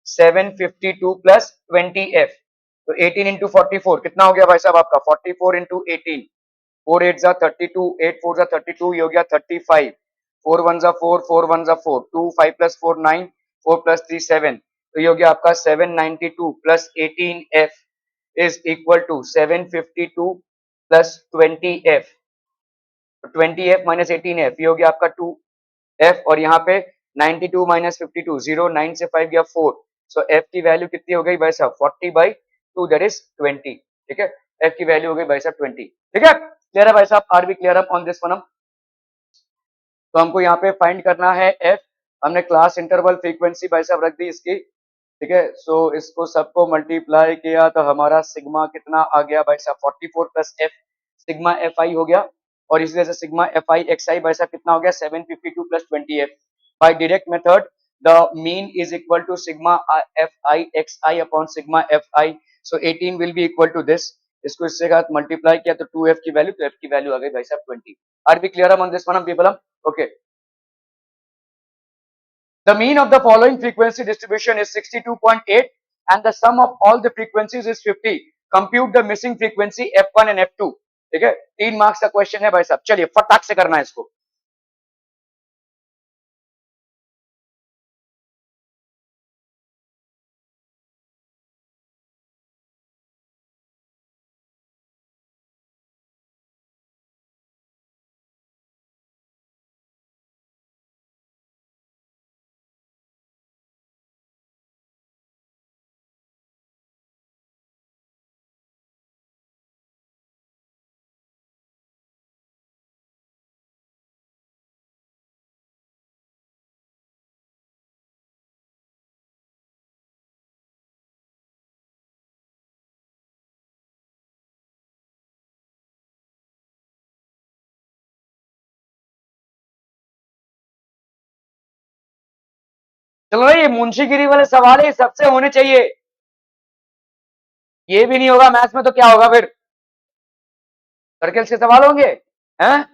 752 plus 20f। तो 18 into 44 कितना हो गया भाई साहब आपका? 44 into 18, 4 8 जा 32, 8 4 जा 32, ये हो गया 35, 4 1 जा 4, 4 1 जा 4, 2 5 plus 4 9, 4 plus 3 7, तो ये हो गया आपका 792 plus 18f is equal to 752 plus 20f। 20f minus 18f, ये हो गया आपका 2f, और यहाँ पे 92 माइनस 52 0, 9 से 5 गया 4, सो f की वैल्यू कितनी हो गई भाई साहब? 40/2, दैट इज 20। ठीक है, f की वैल्यू हो गई भाई साहब 20। ठीक है, क्लियर है भाई साहब? Are B clear up on this one? तो हमको यहाँ पे फाइंड करना है f। हमने क्लास इंटरवल फ्रीक्वेंसी भाई साहब रख दी इसकी। ठीक है, सो इसको सबको मल्टीप्लाई किया तो हमारा सिग्मा कितना आ गया भाई साहब? 44 plus f, sigma F i हो गया, और इसी वजह से सिग्मा एफ आई एक्स आई भाई साहब कितना हो गया? 752 plus 20f। By direct method the mean is equal to sigma F I x I upon sigma F i, so 18 will be equal to this. इसको इससे साथ मल्टीप्लाई किया तो 2f की वैल्यू, तो f की वैल्यू आ गई भाई साहब 20। Are B clear on this one people? Okay, the mean of the following frequency distribution is 62.8 and the sum of all the frequencies is 50. Compute the missing frequency f1 and f2। ठीक है, 3 marks का question है भाई साहब, चलिए फटाक से करना है इसको। चलो ये मुंशीगिरी वाले सवाल है, सबसे होने चाहिए। ये भी नहीं होगा मैथ्स में तो क्या होगा फिर? सर्कल्स के सवाल होंगे हैं?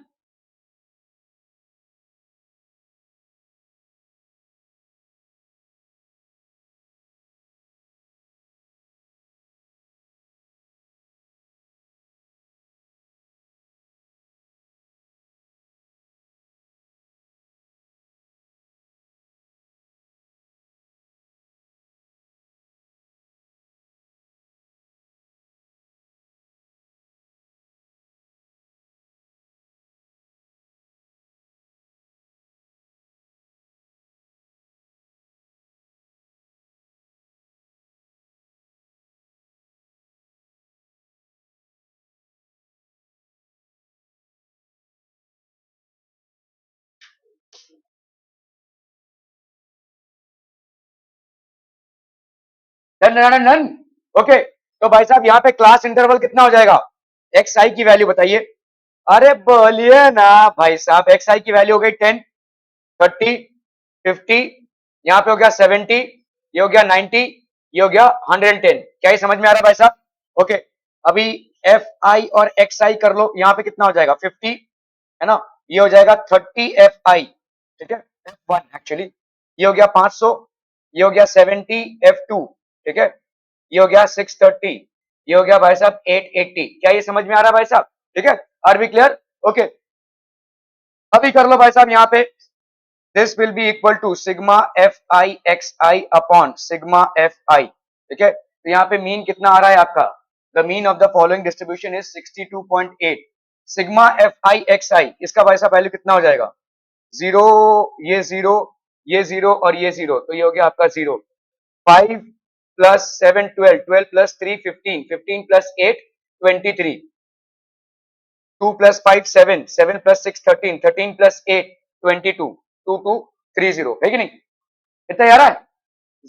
Done done done. ओके, तो भाई साहब यहाँ पे क्लास इंटरवल कितना हो जाएगा? एक्स आई की वैल्यू बताइए। अरे बोलिए ना भाई साहब, एक्स आई की वैल्यू हो गई 10, 30, 50, यहाँ पे हो गया 70, ये हो गया 90, ये हो गया 110। क्या ये समझ में आ रहा है भाई साहब? ओके, अभी एफ आई और एक्स आई कर लो, यहाँ पे कितना हो जाएगा? 50 है ना, ये हो जाएगा 30 एफ आई। ठीक है, एफ वन एक्चुअली, ये हो गया 500, ये हो गया 70 एफ टू। ठीक है, ये हो गया 630, ये हो गया भाई साहब 880। क्या ये समझ में आ रहा है भाई साहब? ठीक है, आर बी क्लियर? ओके, अभी कर लो भाई साहब यहाँ पे, this will be equal to sigma F I x I upon sigma F i, ठीक है। तो यहाँ पे मीन कितना आ रहा है आपका, the mean of the following distribution is 62.8, sigma F I x I, इसका भाई साहब वैल्यू कितना हो जाएगा, जीरो, ये जीरो, ये जीरो और ये जीरो, तो ये हो गया आपका zero. 5 plus 7 12, 12 plus 3 15, 15 plus 8 23, 2 plus 5 7, 7 plus 6 13, 13 plus 8 22, 2 2 3 0, है कि नहीं, इतना यार है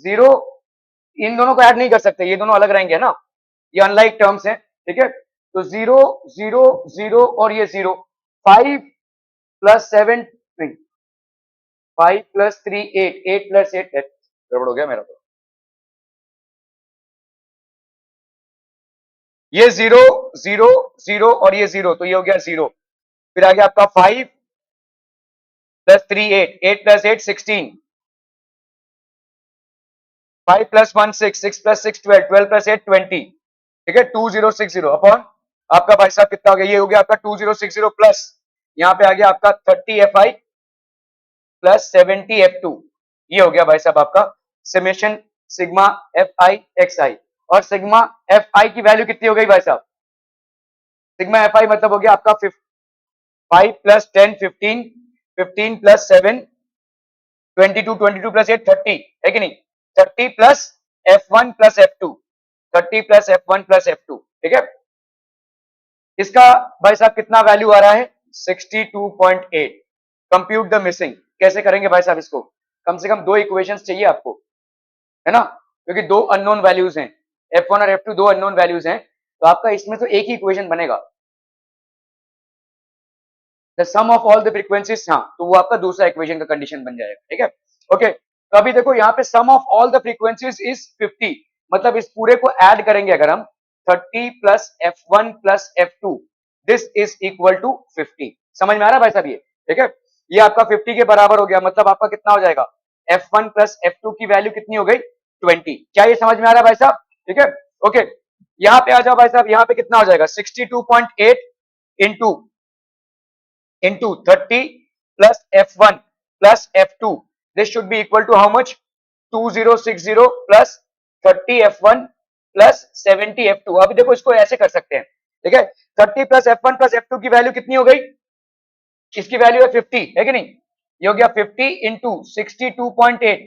जीरो, इन दोनों को ऐड नहीं कर सकते, ये दोनों अलग रहेंगे ना, ये अनलाइक टर्म्स हैं, ठीक है। तो जीरो जीरो जीरो और ये जीरो, 5 प्लस 7 3, 5 प्लस 3 8, 8 प्लस 8 गड़बड़ हो गया मेरा तो, ये जीरो जीरो जीरो और ये जीरो, तो ये हो गया जीरो। फिर आ गया आपका 5 plus 3 8, 8 plus 8 16, 5 plus 1 6, 6 plus 6 12, 12 plus 8 20, ठीक है, 2060 अपॉन आपका भाई साहब कितना हो गया, ये हो गया आपका 2060 प्लस यहाँ पे आ गया आपका 30 F I plus 70 F two, ये हो गया भाई साहब आपका summation sigma F I x I. और सिग्मा एफ आई की वैल्यू कितनी हो गई भाई साहब, सिग्मा एफ आई मतलब हो गया आपका 5 प्लस 10 15, 15 प्लस 7 22, 22 प्लस 8 30, है कि नहीं, 30 plus F1 plus F2, 30 plus F1 plus F2, ठीक है। इसका भाई साहब कितना वैल्यू आ रहा है, 62.8। कंप्यूट द मिसिंग, कैसे करेंगे भाई साहब इसको, कम से कम दो इक्वेशंस चाहिए आपको, है ना, क्योंकि दो अननोन वैल्यूज हैं, F1 और F2 दो अननोन वैल्यूज हैं, तो आपका इसमें तो एक ही इक्वेशन बनेगा, the sum of all the frequencies, हाँ, तो वो आपका दूसरा इक्वेशन का कंडीशन बन जाएगा, ठीक है। ओके, तो अभी देखो यहाँ पे sum of all the frequencies is 50, मतलब इस पूरे को ऐड करेंगे अगर हम 30 plus F1 plus F2, this is equal to 50, समझ में आ रहा है भाई साहब ये, ठीक है। ये आपका 50 के बराबर हो गया, मतलब आपका कितना हो जाएगा, F1 प्लस F2 की वैल्यू कितनी हो गई 20, क्या ये समझ में आ रहा है भाई साहब, ठीक है। ओके, यहाँ पे आ जाओ भाई साहब, यहाँ पे कितना हो जाएगा 62.8 into into 30 plus F1 plus F2. This should be equal to how much? 2060 plus 30 F1 plus 70 F2. अभी देखो इसको ऐसे कर सकते हैं, ठीक है। 30 plus F1 plus F2 की वैल्यू कितनी हो गई, इसकी वैल्यू है 50, है कि नहीं, ये हो गया 50 इंटू 62.8,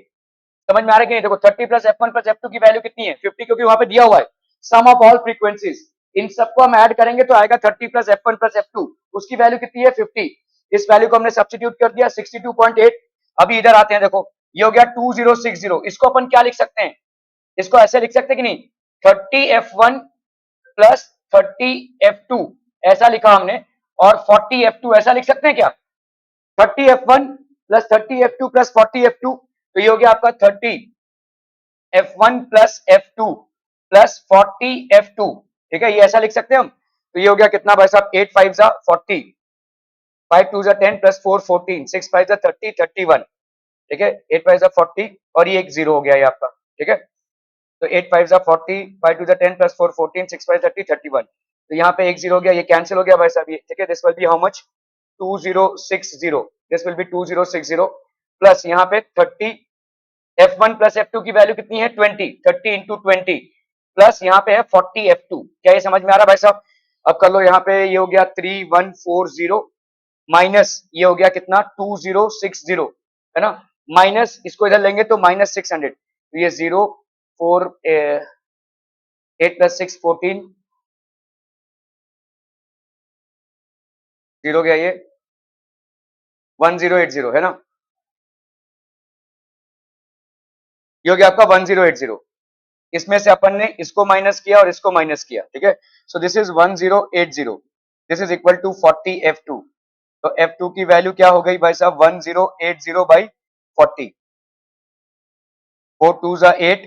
समझ में आ रहा है कि नहीं, देखो 30 प्लस F1 प्लस F2 की वैल्यू कितनी है 50, क्योंकि वहां पे दिया हुआ है सम ऑफ ऑल फ्रीक्वेंसीज, इन सबको हम ऐड करेंगे तो आएगा 30 प्लस F1 प्लस F2, उसकी वैल्यू कितनी है 50, इस वैल्यू को हमने सब्स्टिट्यूट कर दिया 62.8। अभी इधर आते हैं, देखो ये हो गया 2060, इसको अपन क्या लिख सकते हैं, इसको ऐसे लिख सकते हैं कि नहीं, 30 F1 प्लस 30 F2 ऐसा लिखा हमने, और 40 F2 ऐसा लिख सकते हैं क्या, 30 F1 plus 30 F2 plus 40 F2, तो ये हो गया आपका 30 F1 plus F2 plus 40 F2, ठीक है, ये ऐसा लिख सकते हैं हम, तो ये हो गया कितना भाई साहब 8 5 जा 40, 5 2 जा 10 प्लस 4 14, 6 5 जा 30 31, ठीक है, 8 5 जा 40 और ये एक जीरो हो गया ये आपका, ठीक है। तो 8 5 जा 40, 5 2 जा 10 प्लस 4 14, 6 5 30 31, तो यहाँ पे एक जीरो हो गया, ये कैंसिल हो गया भाई साहब ये, ठीक है। This will be how much 2060, this will B 2060 plus यहाँ पे 30 F1 प्लस F2 की वैल्यू कितनी है 20, 30 इंटू 20 प्लस यहाँ पे है 40 F2, क्या ये समझ में आ रहा है भाई साहब, अब कर लो यहाँ पे, ये हो गया 3140 माइनस ये हो गया कितना 2060, है ना, माइनस इसको इधर लेंगे तो -600, तो ये 0 4 8 प्लस 6 14, जीरो गया ये 1080, है ना, ये हो गया आपका 1080, इसमें से अपन ने इसको माइनस किया और इसको माइनस किया, ठीक है। So this is 1080, this is equal to 40 F2, तो F2 की वैल्यू क्या हो गई भाई साहब 1080 बाई 40, 4 2 जा 8,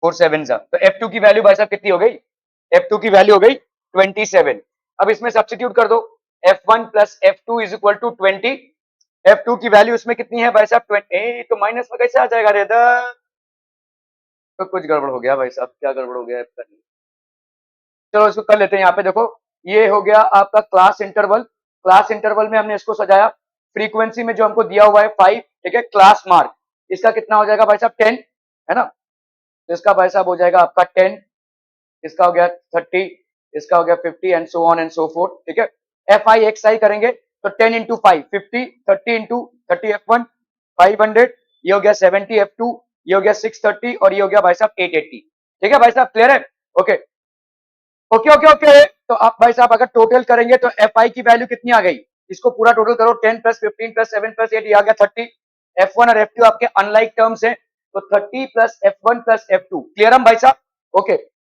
4 7 जा, तो F2 की वैल्यू भाई साहब कितनी हो गई, F2 की वैल्यू हो गई 27। अब इसमें सब्स्टिट्यूट कर दो, F1 plus F2 is equal to 20, F2 की वैल्यू इसमें कितनी है भाई साहब 20, तो माइनस में कैसे आ जाएगा रे, तो कुछ गड़बड़ हो गया भाई साहब, क्या गड़बड़ हो गया, चलो इसको कर लेते हैं, यहाँ पे देखो ये हो गया आपका क्लास इंटरवल, क्लास इंटरवल में हमने इसको सजाया, फ्रीक्वेंसी में जो हमको दिया हुआ है 5, ठीक है, क्लास मार्क इसका कितना हो जाएगा भाई साहब 10, है ना, तो इसका भाई साहब हो जाएगा आपका 10, इसका हो गया 30, इसका हो गया 50 and so on and so fourth, ठीक है। एफ आई एक्स आई करेंगे तो 10 इंटू 5 50, 30 इंटू 30 F1 500, ये हो गया 70 F2, ये हो गया 630 और ये हो गया भाई साहब 880, ठीक है भाई साहब, क्लियर है? Okay okay okay okay. तो आप भाई साहब अगर टोटल करेंगे तो एफ आई की वैल्यू कितनी आ गई, इसको पूरा टोटल करो, 10 प्लस 15 प्लस 7 प्लस 8, ये आ गया 30। F1 और F2 आपके अनलाइक टर्म्स हैं, तो 30 plus F1 plus F2, clear हम भाई साहब? ओके,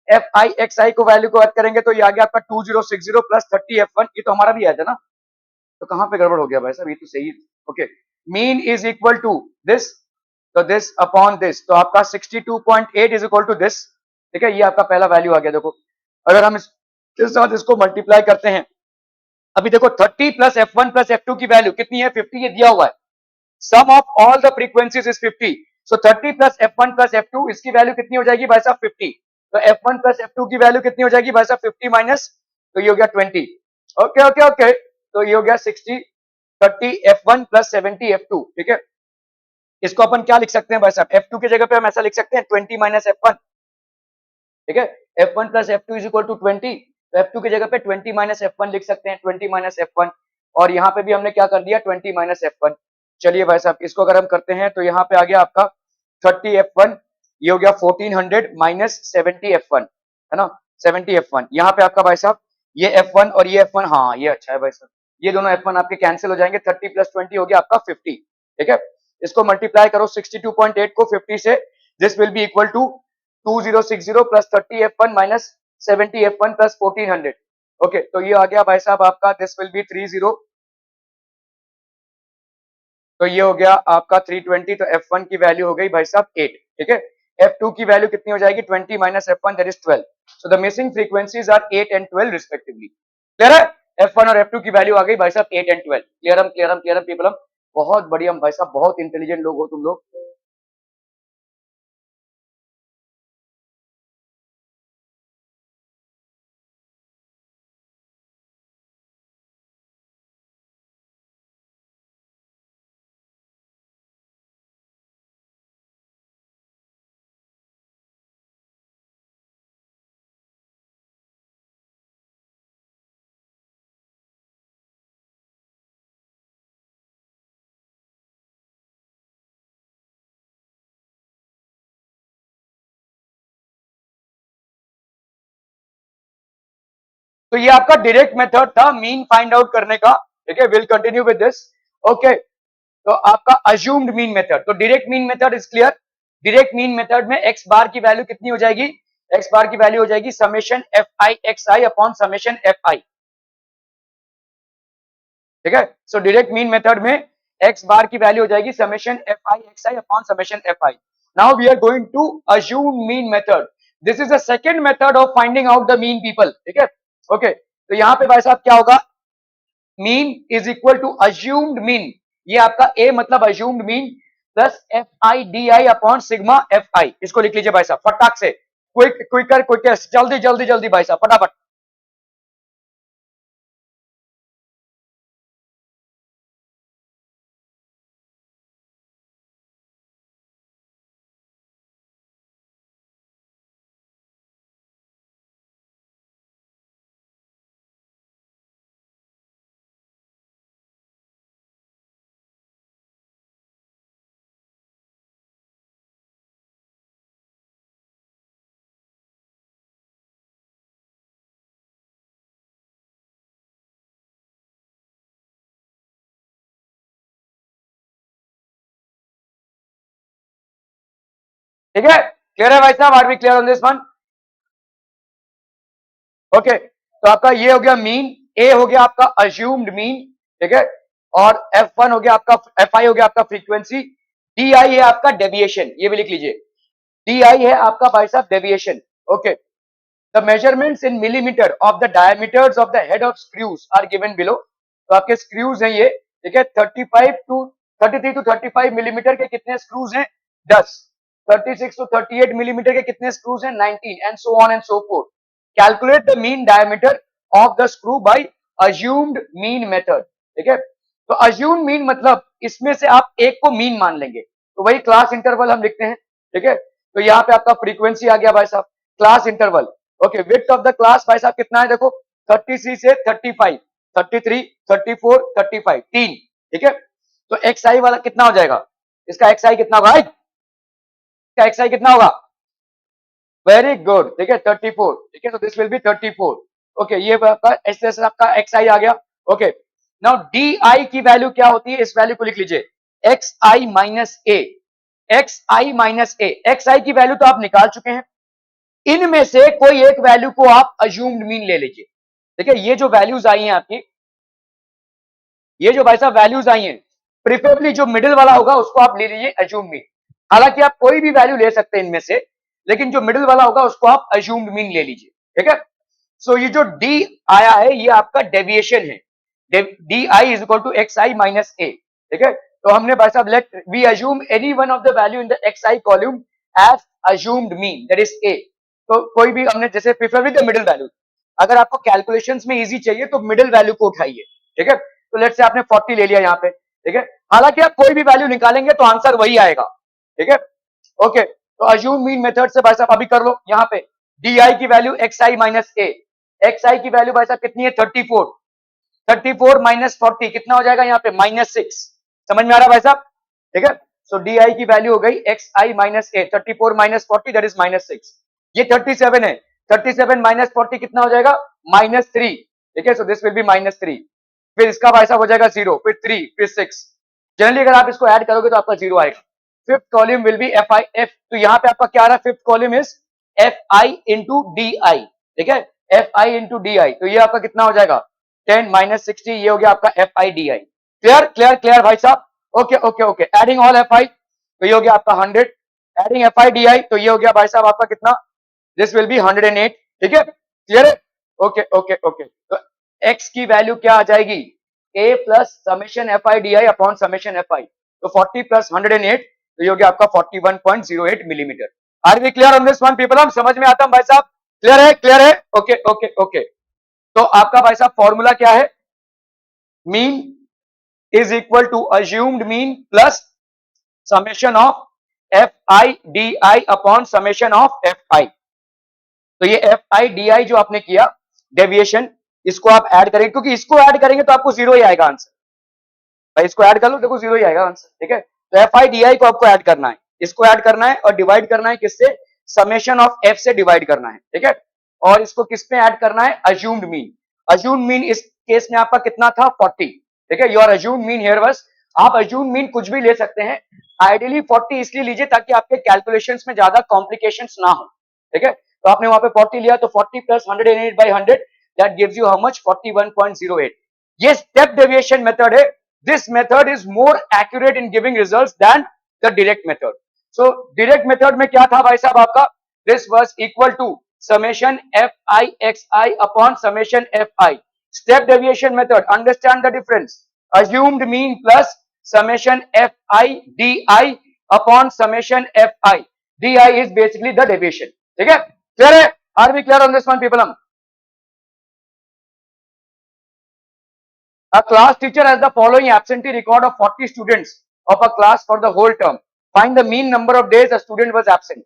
एफ आई एक्स आई को वैल्यू को ऐड करेंगे तो ये आ गया आपका 2060 प्लस 30 F1, ये तो हमारा भी आया था ना, तो कहां पे गड़बड़ हो गया भाई साहब, ये तो सही है। Okay, mean is equal to this, तो दिस अपॉन दिस, तो आपका 62.8 इज इक्वल टू दिस, ठीक है, ये आपका पहला वैल्यू आ गया। देखो अगर हम इसके साथ इसको मल्टीप्लाई करते हैं, अभी देखो 30 प्लस F1 प्लस F2 की वैल्यू कितनी है, 50, ये दिया हुआ है, sum of all the frequencies is 50, so 30 plus F1 plus F2 इसकी वैल्यू कितनी हो जाएगी भाई साहब 50, तो F1 प्लस F2 की वैल्यू कितनी हो जाएगी भाई साहब 50 माइनस, तो ये हो गया 20, ओके ओके ओके, तो ये हो गया 60 30 F1 प्लस 70 F2, ठीक है। इसको अपन क्या लिख सकते हैं भाई साहब, F2 की जगह पे हम ऐसा लिख सकते हैं 20 माइनस F1, ठीक है, F1 plus F2 is equal to 20, तो F2 की जगह पे 20 माइनस F1 लिख सकते हैं, 20 माइनस F1, और यहाँ पे भी हमने क्या कर दिया 20 माइनस F1। चलिए भाई साहब इसको अगर हम करते हैं तो यहाँ पे आ गया आपका 30 F1, ये हो गया 1400 माइनस 70 F1, है ना, 70 F1, यहाँ पे आपका भाई साहब ये F1 और ये F1, हाँ ये अच्छा है भाई साहब, ये दोनों F1 आपके कैंसिल हो जाएंगे, 30 प्लस 20 हो गया आपका 50, ठीक है। इसको मल्टीप्लाई करो 62.8 को 50 से, this will be equal to 2060 plus 30 F1 minus 70 F1 plus 1400, okay, तो ये आ गया भाई साहब आपका, दिस विल बी 30, तो ये हो गया आपका 320, तो F1 की वैल्यू हो गई भाई साहब 8, ठीक है। F2 की वैल्यू कितनी हो जाएगी 20 minus F1, that is 12, so the missing frequencies are 8 and 12 respectively, clear है? F1 और F2 की वैल्यू आ गई भाई साहब 8 एंड 12, क्लियर हम पीपल, हम बहुत बढ़िया भाई साहब, बहुत इंटेलिजेंट लोग हो तुम लोग। तो ये आपका डायरेक्ट मेथड था मीन फाइंड आउट करने का, ठीक है, will continue with this, okay. तो आपका अज्यूम्ड मीन मेथड, तो direct mean method is clear, direct mean method में एक्स बार की वैल्यू कितनी हो जाएगी, एक्स बार की वैल्यू हो जाएगी summation F I x I upon summation F i, ठीक है। सो डायरेक्ट मीन मेथड में एक्स बार की वैल्यू हो जाएगी summation F I x I upon summation F i. Now we are going to assume mean method, this is the second method of finding out the mean people, ठीक है, okay. तो यहां पे भाई साहब क्या होगा, mean is equal to assumed mean, ये आपका ए मतलब assumed mean plus f I D I upon sigma F i, इसको लिख लीजिए भाई साहब फटाक से, क्विकर जल्दी जल्दी जल्दी भाई साहब फटाफट। ठीक है, क्लियर है भाई साहब, are we clear on this one? Okay, तो आपका ये हो गया मीन, ए हो गया आपका अज्यूम्ड मीन, ठीक है, और F1 हो गया आपका, FI हो गया आपका फ्रीक्वेंसी, DI है आपका डेविएशन, ये भी लिख लीजिए, DI है आपका भाई साहब deviation, okay. The measurements in millimetre of the diameters of the head of screws are given below, तो आपके स्क्रूज हैं ये, ठीक है, 35 टू 33 टू 35 मिलीमीटर के कितने स्क्रूज हैं 10, 36 टू 38 मिलीमीटर के कितने स्क्रूज हैं 19 and so on and so fourth. Calculate the mean diameter of the screw by assumed mean method, ठीक है। तो अज्यूम्ड मीन मतलब इसमें से आप एक को मीन मान लेंगे, तो वही क्लास इंटरवल हम लिखते हैं, ठीक है। तो यहाँ पे आपका फ्रीक्वेंसी आ गया भाई साहब, class interval, okay. Width of the class भाई साहब कितना है, देखो 33 से 35, 33, 34, 35, तीन, ठीक है। तो एक्स आई वाला कितना हो जाएगा, इसका एक्स आई कितना होगा, इसका एक्स आई कितना होगा, वेरी गुड, ठीक है 34, ठीक है। तो दिस विल बी 34, ओके। ये आपका ऐसे आपका एक्स आई आ गया, ओके। नाउ डी आई की वैल्यू क्या होती है, इस वैल्यू को लिख लीजिए, x I minus A, x I minus A. X आई की वैल्यू तो आप निकाल चुके हैं, इनमें से कोई एक वैल्यू को आप अज्यूम्ड मीन ले लीजिए, ठीक है। ये जो वैल्यूज आई हैं आपकी, ये जो भाई साहब वैल्यूज आई हैं, प्रिफरेबली जो मिडिल वाला होगा उसको आप ले लीजिए अज्यूम्ड मीन। हालांकि आप कोई भी वैल्यू ले सकते हैं इनमें से, लेकिन जो मिडिल वाला होगा उसको आप अज्यूम्ड मीन ले लीजिए, ठीक है। सो ये जो डी आया है ये आपका डेविएशन है, D I is equal to X I minus A, ठीक है। तो हमने भाई साहब let we assume any one of the value in the X I column as assumed mean, that is A. तो कोई भी हमने जैसे प्रिफरेबली द मिडिल वैल्यू, अगर आपको कैलकुलेशंस में इजी चाहिए तो मिडिल वैल्यू को उठाइए, ठीक है। तो लेट से आपने 40 ले लिया यहाँ पे, ठीक है। हालांकि आप कोई भी वैल्यू निकालेंगे तो आंसर वही आएगा, ठीक है, ओके। तो अज्यूम मीन मेथड से भाई साहब अभी कर लो, यहाँ पे डी आई की value x I minus A, x आई की वैल्यू भाई साहब कितनी है 34, 34 माइनस 40 कितना हो जाएगा यहाँ पे -6, समझ में आ रहा है भाई साहब, ठीक है। सो डी आई की वैल्यू हो गई x I minus A, 34 minus 40 that is -6, ये 37 है, 37 माइनस 40 कितना हो जाएगा -3, ठीक है। सो दिस विल बी -3, फिर इसका भाई साहब हो जाएगा 0, फिर 3, फिर 6, जनरली अगर आप इसको ऐड करोगे तो आपका 0 आएगा। Fifth column will be F I F, तो यहाँ पे आपका क्या आ रहा है, fifth column is F I into D I, ठीक है, F I into D I. तो ये आपका कितना हो जाएगा 10 माइनस 60, ये हो गया आपका F I D I. Clear clear clear भाई साहब, okay okay okay. Adding all F I, तो ये हो गया आपका 100, adding F I D I, तो ये हो गया भाई साहब आपका कितना, दिस विल बी 108, ठीक है, क्लियर है, ओके ओके ओके। तो एक्स की वैल्यू क्या आ जाएगी, A plus summation F I D I upon summation F I, तो 40 प्लस 108, तो ये हो गया आपका 41.08 millimetre. Are we clear on this one people, हम समझ में आता है भाई साहब, क्लियर है, ओके ओके ओके। तो आपका भाई साहब फॉर्मूला क्या है, mean is equal to assumed mean plus summation of F I D I upon summation of F I. तो ये एफ आई डी आई जो आपने किया डेविएशन, इसको आप ऐड करेंगे, क्योंकि इसको ऐड करेंगे तो आपको 0 ही आएगा आंसर, भाई इसको ऐड कर लो, देखो 0 ही आएगा आंसर, ठीक है। तो एफ आई डी आई को आपको ऐड करना है, इसको ऐड करना है और डिवाइड करना है किससे, समेशन ऑफ एफ से डिवाइड करना है, ठीक है। और इसको किस में ऐड करना है, अज्यूम्ड मीन। अज्यूम्ड मीन इस केस में आपका कितना था 40, ठीक है। Your assumed mean here was, आप अज्यूम्ड मीन कुछ भी ले सकते हैं, आइडियली 40 इसलिए लीजिए ताकि आपके कैलकुलेशंस में ज्यादा कॉम्प्लिकेशंस ना हो, ठीक है। तो आपने वहां पे 40 लिया, तो 40 plus 108 by 100 that gives you how much 41.08। ये स्टेप डेविएशन मेथड है, this method is more accurate in giving results than the direct method. So direct method में क्या था भाई साहब आपका, this was equal to summation fi xi upon summation fi. Step deviation method, understand the difference, assumed mean plus summation fi di upon summation fi. Di is basically the deviation, ठीक है, clear है, are we clear on this one people? हम A class teacher has the following absentee record of 40 students of a class for the whole term. Find the mean number of days a student was absent.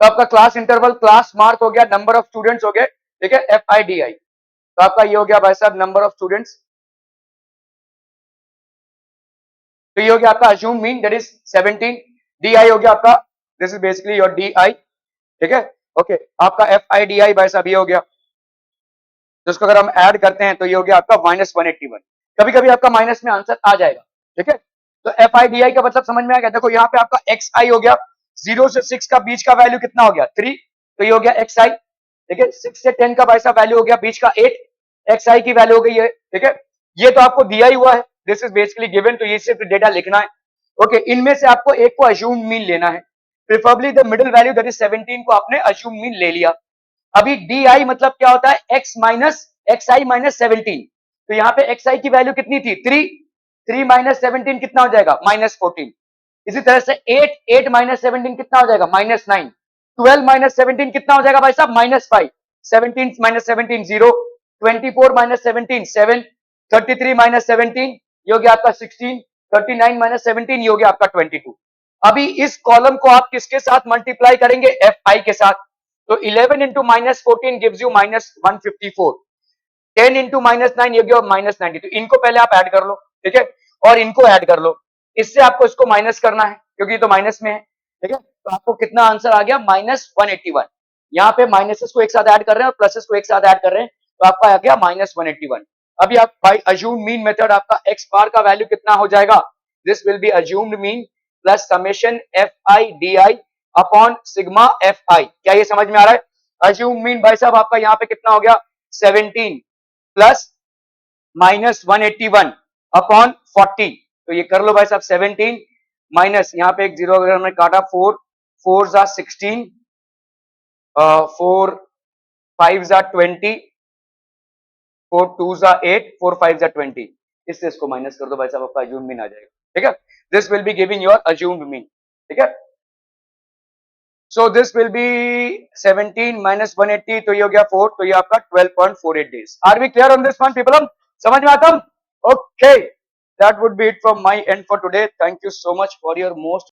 तो आपका class interval, class mark हो गया, number of students हो गए, ठीक है, F I D I. तो आपका ये हो गया भाई साहब नंबर ऑफ स्टूडेंट्स, तो ये हो गया आपका assume mean that is 17, D I हो गया आपका, this is basically your D I, ठीक है, ओके। आपका एफ आई डी आई भाई साहब ये हो गया, तो इसको अगर हम ऐड करते हैं तो ये हो गया आपका -181। कभी कभी आपका माइनस में आंसर आ जाएगा, ठीक है। तो एफ आई डी आई का मतलब समझ में आ गया, देखो यहाँ पे आपका एक्स आई हो गया, 0 से 6 का बीच का वैल्यू कितना हो गया 3, तो ये हो गया एक्स आई, ठीक है। 6 से 10 का भाई साहब वैल्यू हो गया बीच का 8, एक्स आई की वैल्यू हो गई है, ठीक है। ये तो आपको दिया ही हुआ है, दिस इज बेसिकली गिवन, तो ये सिर्फ डेटा लिखना है, ओके। इनमें से आपको एक को अज्यूम मीन लेना है, preferably the middle value that is 17 को आपने अज्यूम मीन ले लिया। अभी डी आई मतलब क्या होता है, x minus x I minus 17, तो यहाँ पे एक्स आई की वैल्यू कितनी थी 3, 3 माइनस 17 कितना हो जाएगा -14। इसी तरह से 8, 8 माइनस 17 कितना हो जाएगा -9, 12 माइनस 17 कितना हो जाएगा भाई साहब -5, 17 माइनस 17 0, 24 माइनस 17 7, 33 माइनस 17 ये हो गया आपका 16, 39 माइनस 17 ये हो गया आपका 22। अभी इस कॉलम को आप किसके साथ मल्टीप्लाई करेंगे? एफ आई के साथ। तो 11 into minus 14 gives you minus 154, 10 into minus 9 ये गया माइनस 90। तो इनको पहले आप ऐड कर लो, ठीक है, और इनको ऐड कर लो। इससे आपको इसको माइनस करना है क्योंकि तो माइनस में है, ठीक है। तो आपको कितना आंसर आ गया? माइनस 181। यहाँ पे माइनसेस को एक साथ ऐड कर रहे हैं और प्लसेस को एक साथ ऐड कर रहे हैं, तो आपका आ गया माइनस 181। अभी आप बाय अज्यूम मीन मेथड आपका एक्स बार का वैल्यू कितना हो जाएगा? This will B assumed mean plus summation F I D I upon sigma F I. क्या ये समझ में आ रहा है? अज्यूम मीन भाई साहब आपका यहाँ पे कितना हो गया? 17 प्लस माइनस 181 अपॉन 40। तो ये कर लो भाई साहब, 17 माइनस यहाँ पे एक जीरो अगर हमने काटा 4, 4 जा 16, 4 5 जा 20, 4 2 जा 8, 4 5 जा 20। इससे इसको माइनस कर दो भाई साहब, आपका अज्यूम मीन आ जाएगा, ठीक है। This will be giving your assumed mean, ठीक है। So this will B 17 minus 180, तो ये हो गया 4, तो ये आपका 12.48 days. Are we clear on this one people? समझ में आता? Okay, that would be it from my end for today. Thank you so much for your most